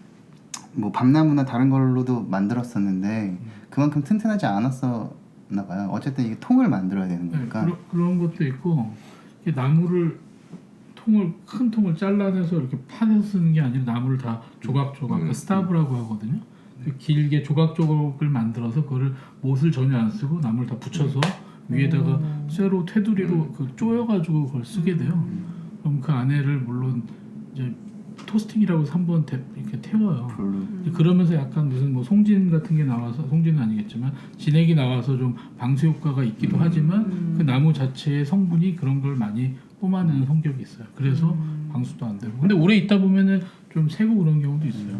뭐 밤나무나 다른 걸로도 만들었었는데 그만큼 튼튼하지 않았었나 봐요. 어쨌든 이게 통을 만들어야 되는 거니까. 네, 그런 것도 있고 이게 나무를 큰 통을 잘라내서 이렇게 파내서 쓰는 게 아니라 나무를 다 조각조각 스타브라고 하거든요. 길게 조각조각을 만들어서 그거를 못을 전혀 안 쓰고 나무를 다 붙여서 위에다가 쇠로 테두리로 그 쪼여가지고 그걸 쓰게 돼요. 그럼 그 안에를 물론 이제 토스팅이라고 해서 한번 이렇게 태워요. 이제 그러면서 약간 무슨 뭐 송진 같은 게 나와서 송진은 아니겠지만 진액이 나와서 좀 방수 효과가 있기도 하지만 그 나무 자체의 성분이 그런 걸 많이 뿜어내는 성격이 있어요. 그래서 방수도 안 되고. 근데 오래 있다 보면은 좀 새고 그런 경우도 있어요.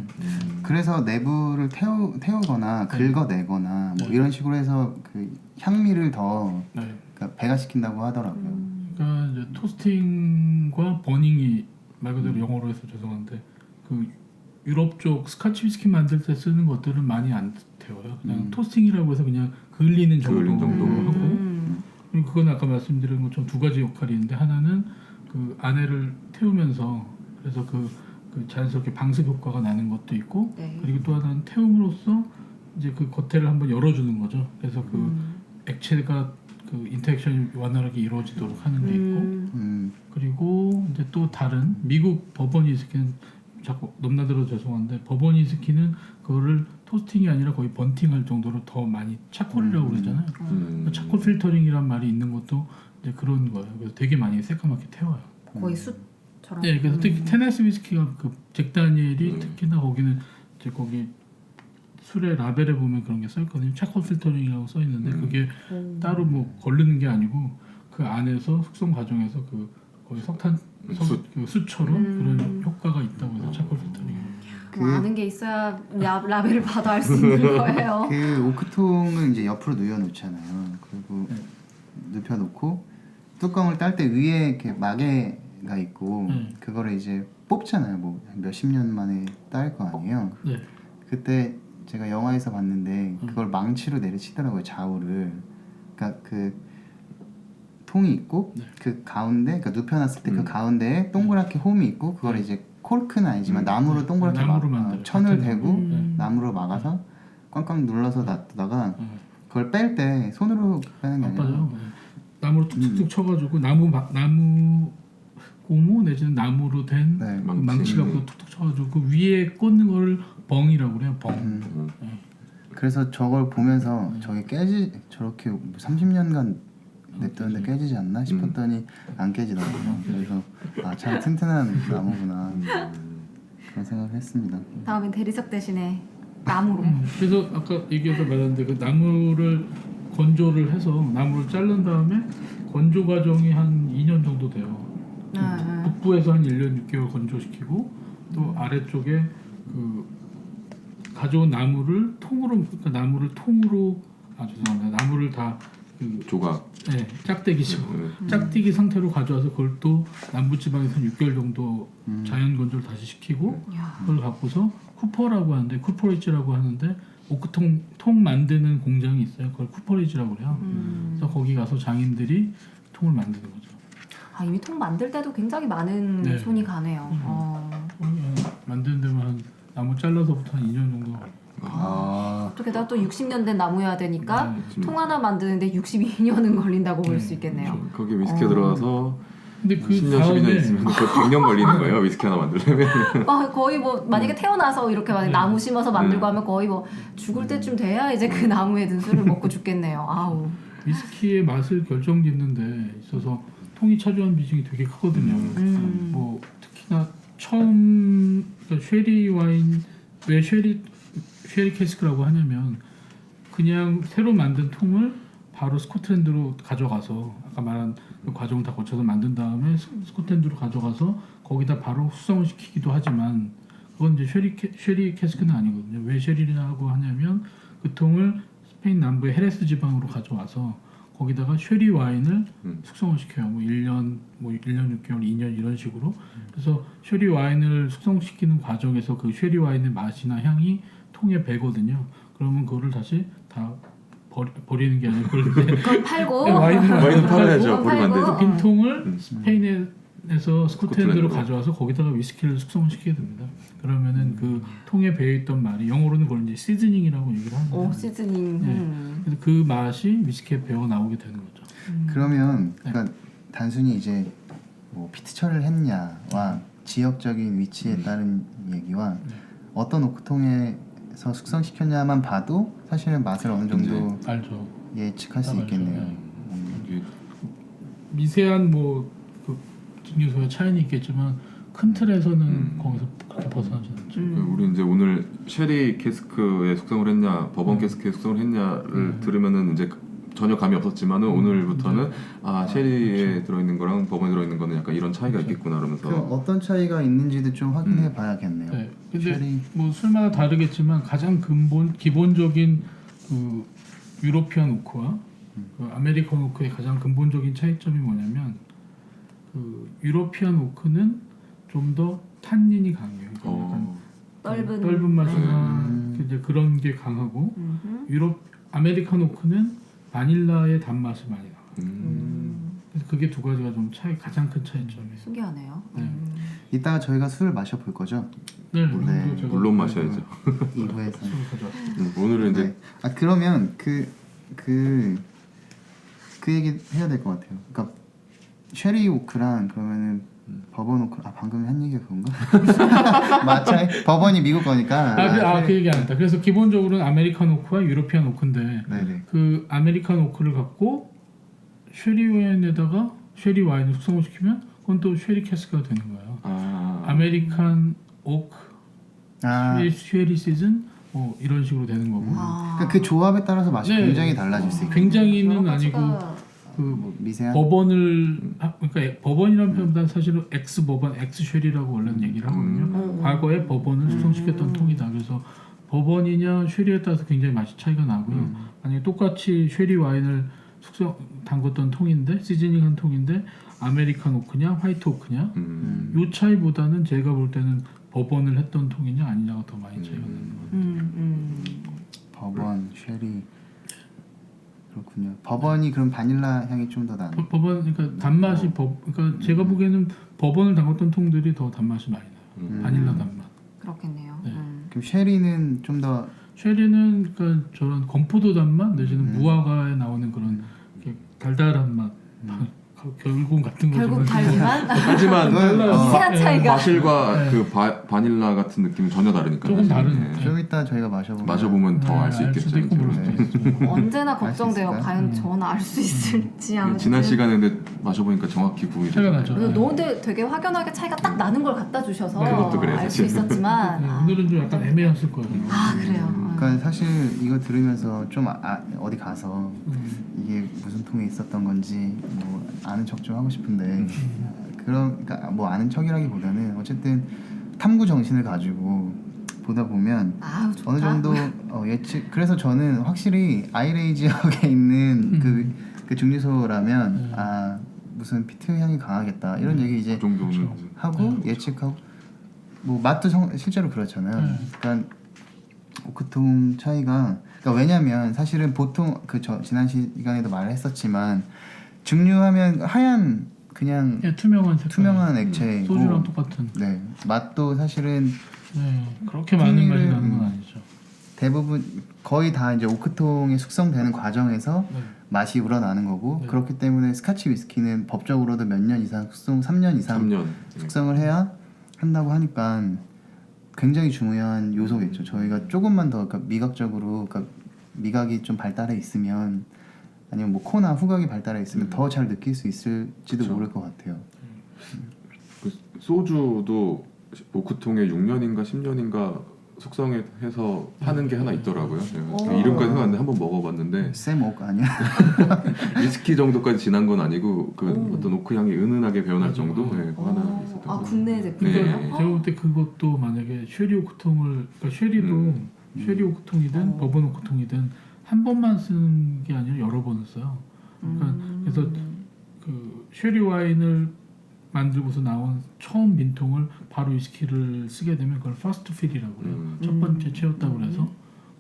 그래서 내부를 태우거나 긁어내거나 뭐 이런 식으로 해서 그 향미를 더 네. 그러니까 배가시킨다고 하더라고요. 그러니까 이제 토스팅과 버닝이 말 그대로 영어로 해서 죄송한데 그 유럽 쪽 스카치 위스키 만들 때 쓰는 것들은 많이 안 태워요. 그냥 토스팅이라고 해서 그냥 그을리는 정도로 하고 그리고 그건 아까 말씀드린 것처럼 두 가지 역할이 있는데 하나는 그 안에를 태우면서 그래서 그 자연스럽게 방습 효과가 나는 것도 있고 네. 그리고 또 하나는 태움으로써 이제 그 겉에를 한번 열어주는 거죠. 그래서 그 액체가 그 인터액션이 원활하게 이루어지도록 하는 게 있고 그리고 이제 또 다른 미국 버번 위스키는 자꾸 넘나들어서 죄송한데 버번 위스키는 그거를 토스팅이 아니라 거의 번팅할 정도로 더 많이 차콜이라고 그러잖아요. 차콜 필터링이란 말이 있는 것도 이제 그런 거예요. 그래서 되게 많이 새까맣게 태워요. 거의 숯처럼. 네, 그래서 특히 테네시 위스키가 그 잭 다니엘이 특히나 거기는 이제 거기 술의 라벨에 보면 그런 게 써 있거든요. 차콜 필터링이라고 써 있는데 그게 따로 뭐 걸르는 게 아니고 그 안에서 숙성 과정에서 그 거의 석탄 그 숯처럼 그런 효과가 있다고 해서 차콜 필터링. 아는 게 있어야 라벨을 봐도 알 수 있는 거예요. 그 오크통을 이제 옆으로 누워놓잖아요. 그리고 눕혀놓고 뚜껑을 딸 때 위에 이렇게 마개가 있고 그거를 이제 뽑잖아요. 뭐 몇십 년 만에 딸 거 아니에요. 네. 그때 제가 영화에서 봤는데 그걸 망치로 내리치더라고요. 좌우를. 그러니까 그 통이 있고 그 가운데 그러니까 눕혀놨을 때 그 가운데에 동그랗게 홈이 있고 그걸 이제 코르크는 아니지만 나무로 동그랗게 나무로 만들어요. 천을 같은 대고 나무로 막아서 꽝꽝 눌러서 놔두다가 그걸 뺄 때 손으로 빼는 게 아니라 맞아요. 나무로 툭툭툭 쳐가지고 나무 고무 내지는 나무로 된 네. 그 망치 갖고 툭툭 쳐가지고 그 위에 꽂는 거를 벙이라고 그래요. 벙. 그래서 저걸 보면서 저게 저렇게 30년간 냅뒀는데 깨지지 않나 싶었더니 안 깨지더라고요. 그래서 참 튼튼한 나무구나 그런 생각을 했습니다. 다음엔 대리석 대신에 나무로. 그래서 아까 얘기해서 말했는데 그 나무를 건조를 해서 나무를 자른 다음에 건조 과정이 한 2년 정도 돼요. 북부에서 한 1년 6개월 건조시키고 또 아래쪽에 그 가져온 나무를 통으로 그러니까 나무를 통으로 죄송합니다. 나무를 다 그 조각. 네, 짝대기 상태로 가져와서 그걸 또 남부지방에서 한 6개월 정도 자연 건조를 다시 시키고 그걸 갖고서 쿠퍼라고 하는데 쿠퍼리지라고 하는데 오크통 통 만드는 공장이 있어요. 그걸 쿠퍼리지라고 그래요. 그래서 거기 가서 장인들이 통을 만드는 거죠. 이미 통 만들 때도 굉장히 많은 네. 손이 가네요. 만드는 데만 한 나무 잘라서부터 한 2년 정도. 게다가 또 60년 된 나무여야 되니까 통 하나 만드는데 62년은 걸린다고 볼 수 있겠네요. 거기 위스키 들어가서 근데 그 10년, 12년 다음에 있으면 거의 100년 걸리는 거예요. 위스키 하나 만들려면. 거의 뭐 만약에 태어나서 이렇게 만약 나무 심어서 만들고 하면 거의 뭐 죽을 때쯤 돼야 이제 그 나무에 든 술을 먹고 죽겠네요. 아우. 위스키의 맛을 결정짓는 데 있어서 통이 차지하는 비중이 되게 크거든요. 뭐 특히나 처음 그러니까 쉐리 와인 왜 쉐리 캐스크라고 하냐면 그냥 새로 만든 통을 바로 스코틀랜드로 가져가서 아까 말한 그 과정을 다 거쳐서 만든 다음에 스코틀랜드로 가져가서 거기다 바로 숙성을 시키기도 하지만 그건 이제 쉐리 캐스크는 아니거든요. 왜 쉐리라고 하냐면 그 통을 스페인 남부의 헤레스 지방으로 가져와서 거기다가 쉐리 와인을 숙성을 시켜요. 뭐 1년, 뭐 1년 6개월, 2년 이런 식으로. 그래서 쉐리 와인을 숙성시키는 과정에서 그 쉐리 와인의 맛이나 향이 통에 배거든요. 그러면 그거를 다시 다 버리는 게 아니고 그걸 팔고 와인은 팔아야죠. 그건 버리면 안 팔고. 되죠. 빈 통을 스페인에서 스코틀랜드로 스코틀랜드로. 가져와서 거기다가 위스키를 숙성을 시키게 됩니다. 그러면은 그 통에 배어있던 말이 영어로는 그걸 이제 시즈닝이라고 얘기를 하는데 오 시즈닝. 네. 그래서 그 맛이 위스키에 배어 나오게 되는 거죠. 그러면 그러니까 단순히 이제 뭐 피트 처리를 했냐와 지역적인 위치에 따른 얘기와 어떤 오크통에서 숙성시켰냐만 봐도 사실은 맛을 어느 정도 알죠. 예측할 수 알죠. 있겠네요. 네. 이게 미세한 뭐그 증류소의 차이는 있겠지만 큰 틀에서는 거기서 그렇게 벗어나지 않죠. 우리 이제 오늘 쉐리 캐스크에 숙성을 했냐, 버번 캐스크에 숙성을 했냐를 들으면은 이제 전혀 감이 없었지만은 오늘부터는 쉐리에 들어있는 거랑 버번에 들어있는 거는 약간 이런 차이가 있겠구나 그러면서 그럼 어떤 차이가 있는지도 좀 확인해 봐야겠네요. 네. 근데 쉐리. 뭐 술마다 다르겠지만 가장 기본적인 그 유로피안 오크와 그 아메리칸 오크의 가장 근본적인 차이점이 뭐냐면 그 유로피안 오크는 좀 더 탄닌이 강해요. 그러니까 약간 떫은 맛이나 이제 그런 게 강하고 아메리칸 오크는 바닐라의 단맛이 많이 나와요. 그래서 그게 두 가지가 좀 가장 큰 차이점이에요. 신기하네요. 네. 이따가 저희가 술을 마셔볼 거죠? 네, 네. 제가 물론 마셔야죠. 2부에서. 술을 가져왔습니다. 오늘은 이제 네. 아 그러면 그 얘기 해야 될 것 같아요. 그러니까 쉐리 오크랑 그러면은 버번 오크 방금 한 얘기가 그건가? 맞죠? 버번이 미국 거니까. 그 얘기 안 했다. 그래서 기본적으로는 아메리칸 오크와 유로피안 오크인데 네네. 그 아메리칸 오크를 갖고 쉐리 와인에다가 쉐리 와인을 숙성을 시키면 그건 또 쉐리 캐스크가 되는 거예요. 아메리칸 오크, 쉐리 시즌 뭐 이런 식으로 되는 거고. 그러니까 그 조합에 따라서 맛이 네. 굉장히 달라질 수 있고. 굉장히는 아니고 그 뭐 미세한. 버번을 그러니까 버번이라는 표현보다 사실은 엑스 버번, 엑스 쉐리라고 원래는 얘기를 하거든요. 과거에 버번을 숙성시켰던 통이다. 그래서 버번이냐 쉐리에 따라서 굉장히 맛이 차이가 나고요. 만약에 똑같이 쉐리 와인을 담궜던 통인데 시즈닝한 통인데 아메리칸 오크냐 화이트 오크냐 요 차이보다는 제가 볼 때는 버번을 했던 통이냐 아니냐가 더 많이 차이가 나는 것 같아요. 버번, 쉐리. 그렇군요. 버번이 그럼 바닐라 향이 좀 더 나는. 버번 그러니까 단맛이 그러니까 제가 보기에는 버번을 담궜던 통들이 더 단맛이 많이 나요. 바닐라 단맛. 그렇겠네요. 네. 그럼 쉐리는 좀 더 쉐리는 그러니까 저런 건포도 단맛 내지는 무화과에 나오는 그런 이렇게 달달한 맛, 결국 같은 거죠. 결국 달지만 하지만 미세한 차이가. 바실과 네. 그 바닐라 같은 느낌은 전혀 다르니까 조금 사실은. 다른. 네. 좀 이따 저희가 마셔보면 더 알 수 알 있겠죠. 수도 있고 모를 수도 있죠. 언제나 알수 걱정돼요. 있을까요? 과연 저는 알 수 있을지 아무튼. 지난 시간에 근데 마셔보니까 정확히 구분이 차이가 되잖아요. 나죠. 그래서 너한테 되게 확연하게 차이가 딱 나는 걸 갖다 주셔서 네, 그것도 그래요, 알 수 사실. 있었지만 네, 오늘은 좀 약간 애매했을 거예요. 그래요. 그러니까 사실 이거 들으면서 좀 어디 가서 이게 무슨 통에 있었던 건지 뭐 아는 척 좀 하고 싶은데 그러니까 뭐 아는 척이라기보다는 어쨌든 탐구 정신을 가지고 보다 보면 아우, 좋다. 어느 정도 예측. 그래서 저는 확실히 아이레이 지역에 있는 그 증류소라면 무슨 피트 향이 강하겠다 이런 얘기 이제 그 정도는 하고 예측하고 뭐 맛도 실제로 그렇잖아요. 그러니까 오크통 차이가 그러니까 왜냐면 사실은 보통 지난 시간에도 말을 했었지만 증류하면 하얀 그냥 투명한 색깔. 투명한 액체이고 소주랑 똑같은. 네 맛도 사실은 그렇게 많은 맛이 풍미를, 나는 건 아니죠. 대부분 거의 다 이제 오크통이 숙성되는 과정에서 네. 맛이 우러나는 거고 네. 그렇기 때문에 스카치 위스키는 법적으로도 몇 년 이상 3년 이상 3년. 숙성을 해야 한다고 하니까 굉장히 중요한 요소겠죠. 저희가 조금만 더 그러니까 미각적으로 그러니까 미각이 좀 발달해 있으면 아니면 뭐 코나 후각이 발달해 있으면 더 잘 느낄 수 있을지도 그쵸. 모를 것 같아요. 그 소주도 오크통에 6년인가 10년인가 숙성해서 파는 게 하나 있더라고요. 오. 이름까지 생각하는데 한번 먹어봤는데 쌤옥 아니야? 위스키 정도까지 진한 건 아니고 그 오. 어떤 오크 향이 은은하게 배어날 맞아. 정도 네, 그거 하나 있었던 것 같아요. 국내 제품이요? 그러니까 네. 제가 볼 때 그것도 만약에 쉐리 오크통을 그러니까 쉐리도 쉐리 오크통이든 버번 오크통이든 한 번만 쓰는 게 아니라 여러 번을 써요. 그러니까 그래서 그 쉐리 와인을 만들고서 나온 처음 빈통을 바로 위스키를 쓰게 되면 그걸 퍼스트 필이라고 그래요. 첫 번째 채웠다고 그래서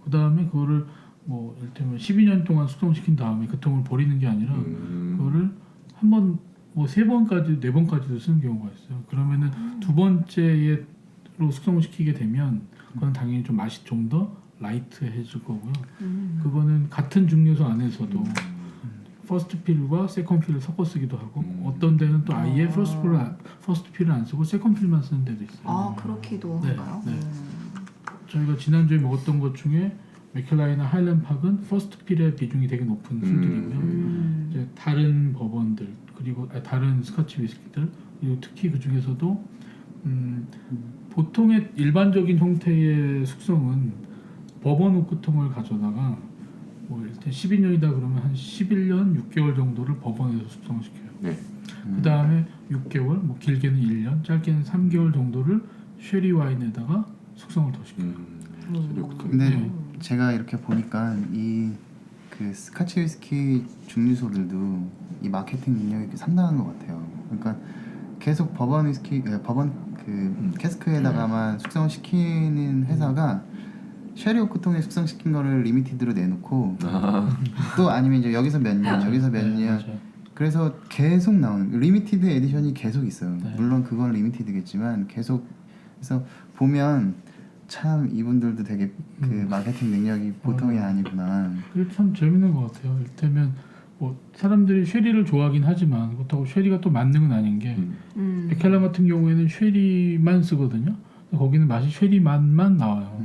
그 다음에 그거를 뭐 이를테면 12년 동안 숙성시킨 다음에 그 통을 버리는 게 아니라 그거를 한 번 뭐 3번까지 4번까지도 쓰는 경우가 있어요. 그러면은 두 번째로 숙성시키게 되면 그건 당연히 좀 맛이 좀 더 라이트해질 거고요. 그거는 같은 증류소 안에서도 퍼스트 필과 세컨 필을 섞어 쓰기도 하고 어떤 데는 또 아예 퍼스트 필을 안 쓰고 세컨 필만 쓰는 데도 있어요. 아 그렇기도 네, 한가요? 네. 저희가 지난주에 먹었던 것 중에 맥켈라이나 하일랜드팍은 퍼스트 필의 비중이 되게 높은 술들이고요. 이제 다른 버번들 그리고 다른 스코치 위스키들 그리고 특히 그 중에서도 보통의 일반적인 형태의 숙성은 버번 오크통을 가져다가 뭐 일단 12년이다 그러면 한 11년 6개월 정도를 버번에서 숙성시켜요. 네. 그 다음에 6개월, 뭐 길게는 1년, 짧게는 3개월 정도를 쉐리 와인에다가 숙성을 더 시켜요. 근데 네. 제가 이렇게 보니까 이 그 스카치 위스키 증류소들도 이 마케팅 능력이 상당한 것 같아요. 그러니까 계속 버번 위스키, 버번 그 캐스크에다가만 숙성을 시키는 회사가 쉐리 오크통에 숙성시킨 거를 리미티드로 내놓고 또 아니면 이제 여기서 몇 년, 여기서 몇 네, 년. 맞아요. 그래서 계속 나오는 리미티드 에디션이 계속 있어요. 네. 물론 그건 리미티드겠지만 계속 그래서 보면 참 이분들도 되게 그 마케팅 능력이 보통이 아니구나. 그게 참 재밌는 것 같아요. 이를테면 뭐 사람들이 쉐리를 좋아하긴 하지만 그렇다고 쉐리가 또 만능은 아닌 게 맥켈란 같은 경우에는 쉐리만 쓰거든요. 거기는 맛이 쉐리 맛만 나와요.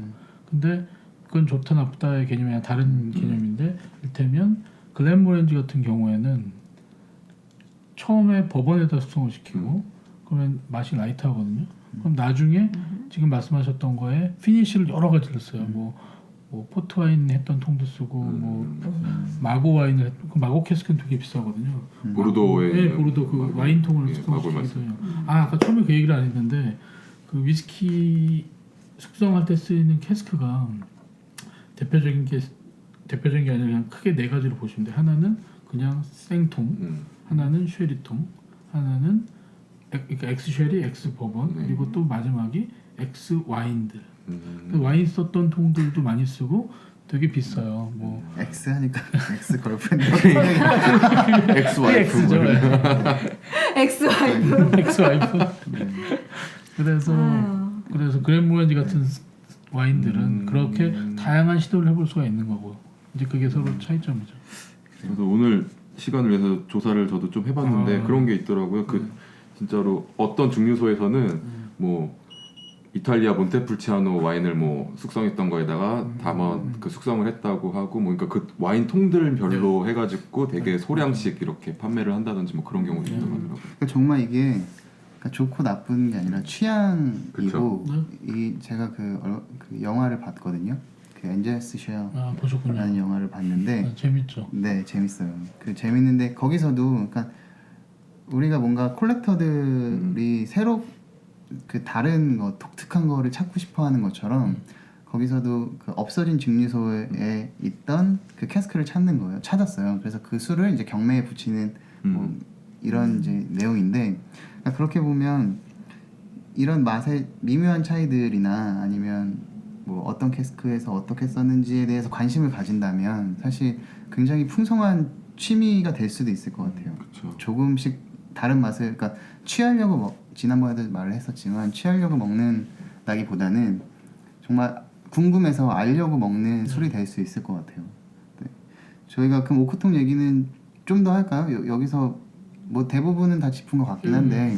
근데 그건 좋다 나쁘다의 개념이 아니라 다른 개념인데 이를테면 글렌모렌지 같은 경우에는 처음에 버번에다 숙성을 시키고 그러면 맛이 라이트하거든요. 그럼 나중에 지금 말씀하셨던 거에 피니쉬를 여러 가지를 써요. 뭐 포트 와인 했던 통도 쓰고 뭐 마고 와인을 그 마고 캐스크는 되게 비싸거든요. 보르도의 네, 보르도 그 마고, 와인 통을 예, 숙성시키기도 마고를 해요. 아, 아까 처음에 그 얘기를 안 했는데 그 위스키 숙성할 때 쓰이는 캐스크가 대표적인 게 아니라 그냥 크게 4가지로 보시면 돼요. 하나는 그냥 생통, 하나는 쉐리통, 하나는 그러니까 엑스 쉐리, 엑스 버번, 그리고 또 마지막이 엑스 와인들. 그 와인 썼던 통들도 많이 쓰고 되게 비싸요. 뭐 X 하니까 X 걸프렌드. 엑스 와이프 X죠. 엑스 와이프. 엑스 와이프. 그래서 그랜모렌지 같은 와인들은 그렇게 다양한 시도를 해볼 수가 있는 거고 이제 그게 서로 차이점이죠. 그래서 오늘 시간을 위해서 조사를 저도 좀 해봤는데 그런 게 있더라고요. 그 진짜로 어떤 증류소에서는 뭐 이탈리아 몬테풀치아노 와인을 뭐 숙성했던 거에다가 그 숙성을 했다고 하고 뭐 그러니까 그 와인 통들별로 해가지고 되게 소량씩 이렇게 판매를 한다든지 뭐 그런 경우도 있다고 하더라고요. 그러니까 정말 이게 그러니까 좋고 나쁜 게 아니라 취향이고 그쵸. 이 제가 그 영화를 봤거든요. 그 엔젤스 쉐어라는 아 보셨군요. 영화를 봤는데 아, 재밌죠. 네 재밌어요. 그 재밌는데 거기서도 그러니까 우리가 뭔가 콜렉터들이 새로 그 다른 거 독특한 거를 찾고 싶어하는 것처럼 거기서도 그 없어진 증류소에 있던 그 캐스크를 찾았어요. 그래서 그 술을 이제 경매에 붙이는 뭐 이런 이제 내용인데 그러니까 그렇게 보면 이런 맛의 미묘한 차이들이나 아니면 뭐 어떤 캐스크에서 어떻게 썼는지에 대해서 관심을 가진다면 사실 굉장히 풍성한 취미가 될 수도 있을 것 같아요. 그쵸. 조금씩 다른 맛을 그러니까 취하려고 지난번에도 말을 했었지만 취하려고 먹는다기보다는 정말 궁금해서 알려고 먹는 술이 될 수 있을 것 같아요. 네. 저희가 그럼 오크통 얘기는 좀 더 할까요? 여기서 뭐 대부분은 다 짚은 것 같긴 한데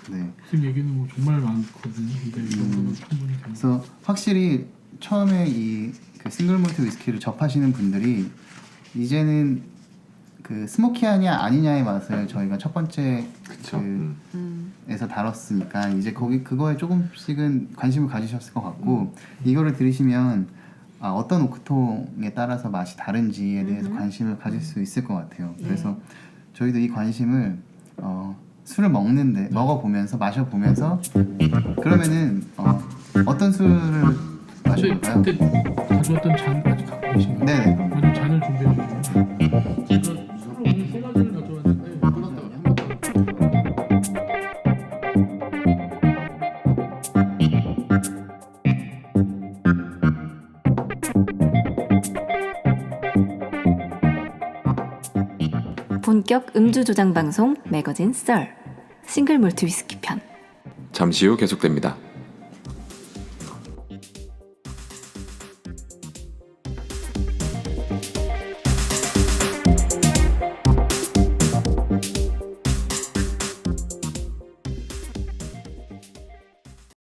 네. 지금 얘기는 뭐 정말 많거든요. 근데 이 정도는 충분히 돼요. 그래서 확실히 처음에 이 그 싱글 몰트 위스키를 접하시는 분들이 이제는 그 스모키하냐 아니냐의 맛을 저희가 첫 번째 그쵸. 에서 다뤘으니까 이제 거기 그거에 조금씩은 관심을 가지셨을 것 같고 이거를 들으시면 어떤 오크통에 따라서 맛이 다른지에 대해서 관심을 가질 수 있을 것 같아요. 그래서 저희도 이 관심을 술을 먹어보면서 마셔보면서 그러면은 어떤 술을 마셔볼까요? 그때 가져왔던 잔 아직 갖고 계신가요? 네네. 먼저 잔을 준비해 주시면 제가 술을 오늘 세 가지를 가져왔는데 본격 음주 조장 방송 매거진 썰 싱글 몰트 위스키 편. 잠시 후 계속됩니다.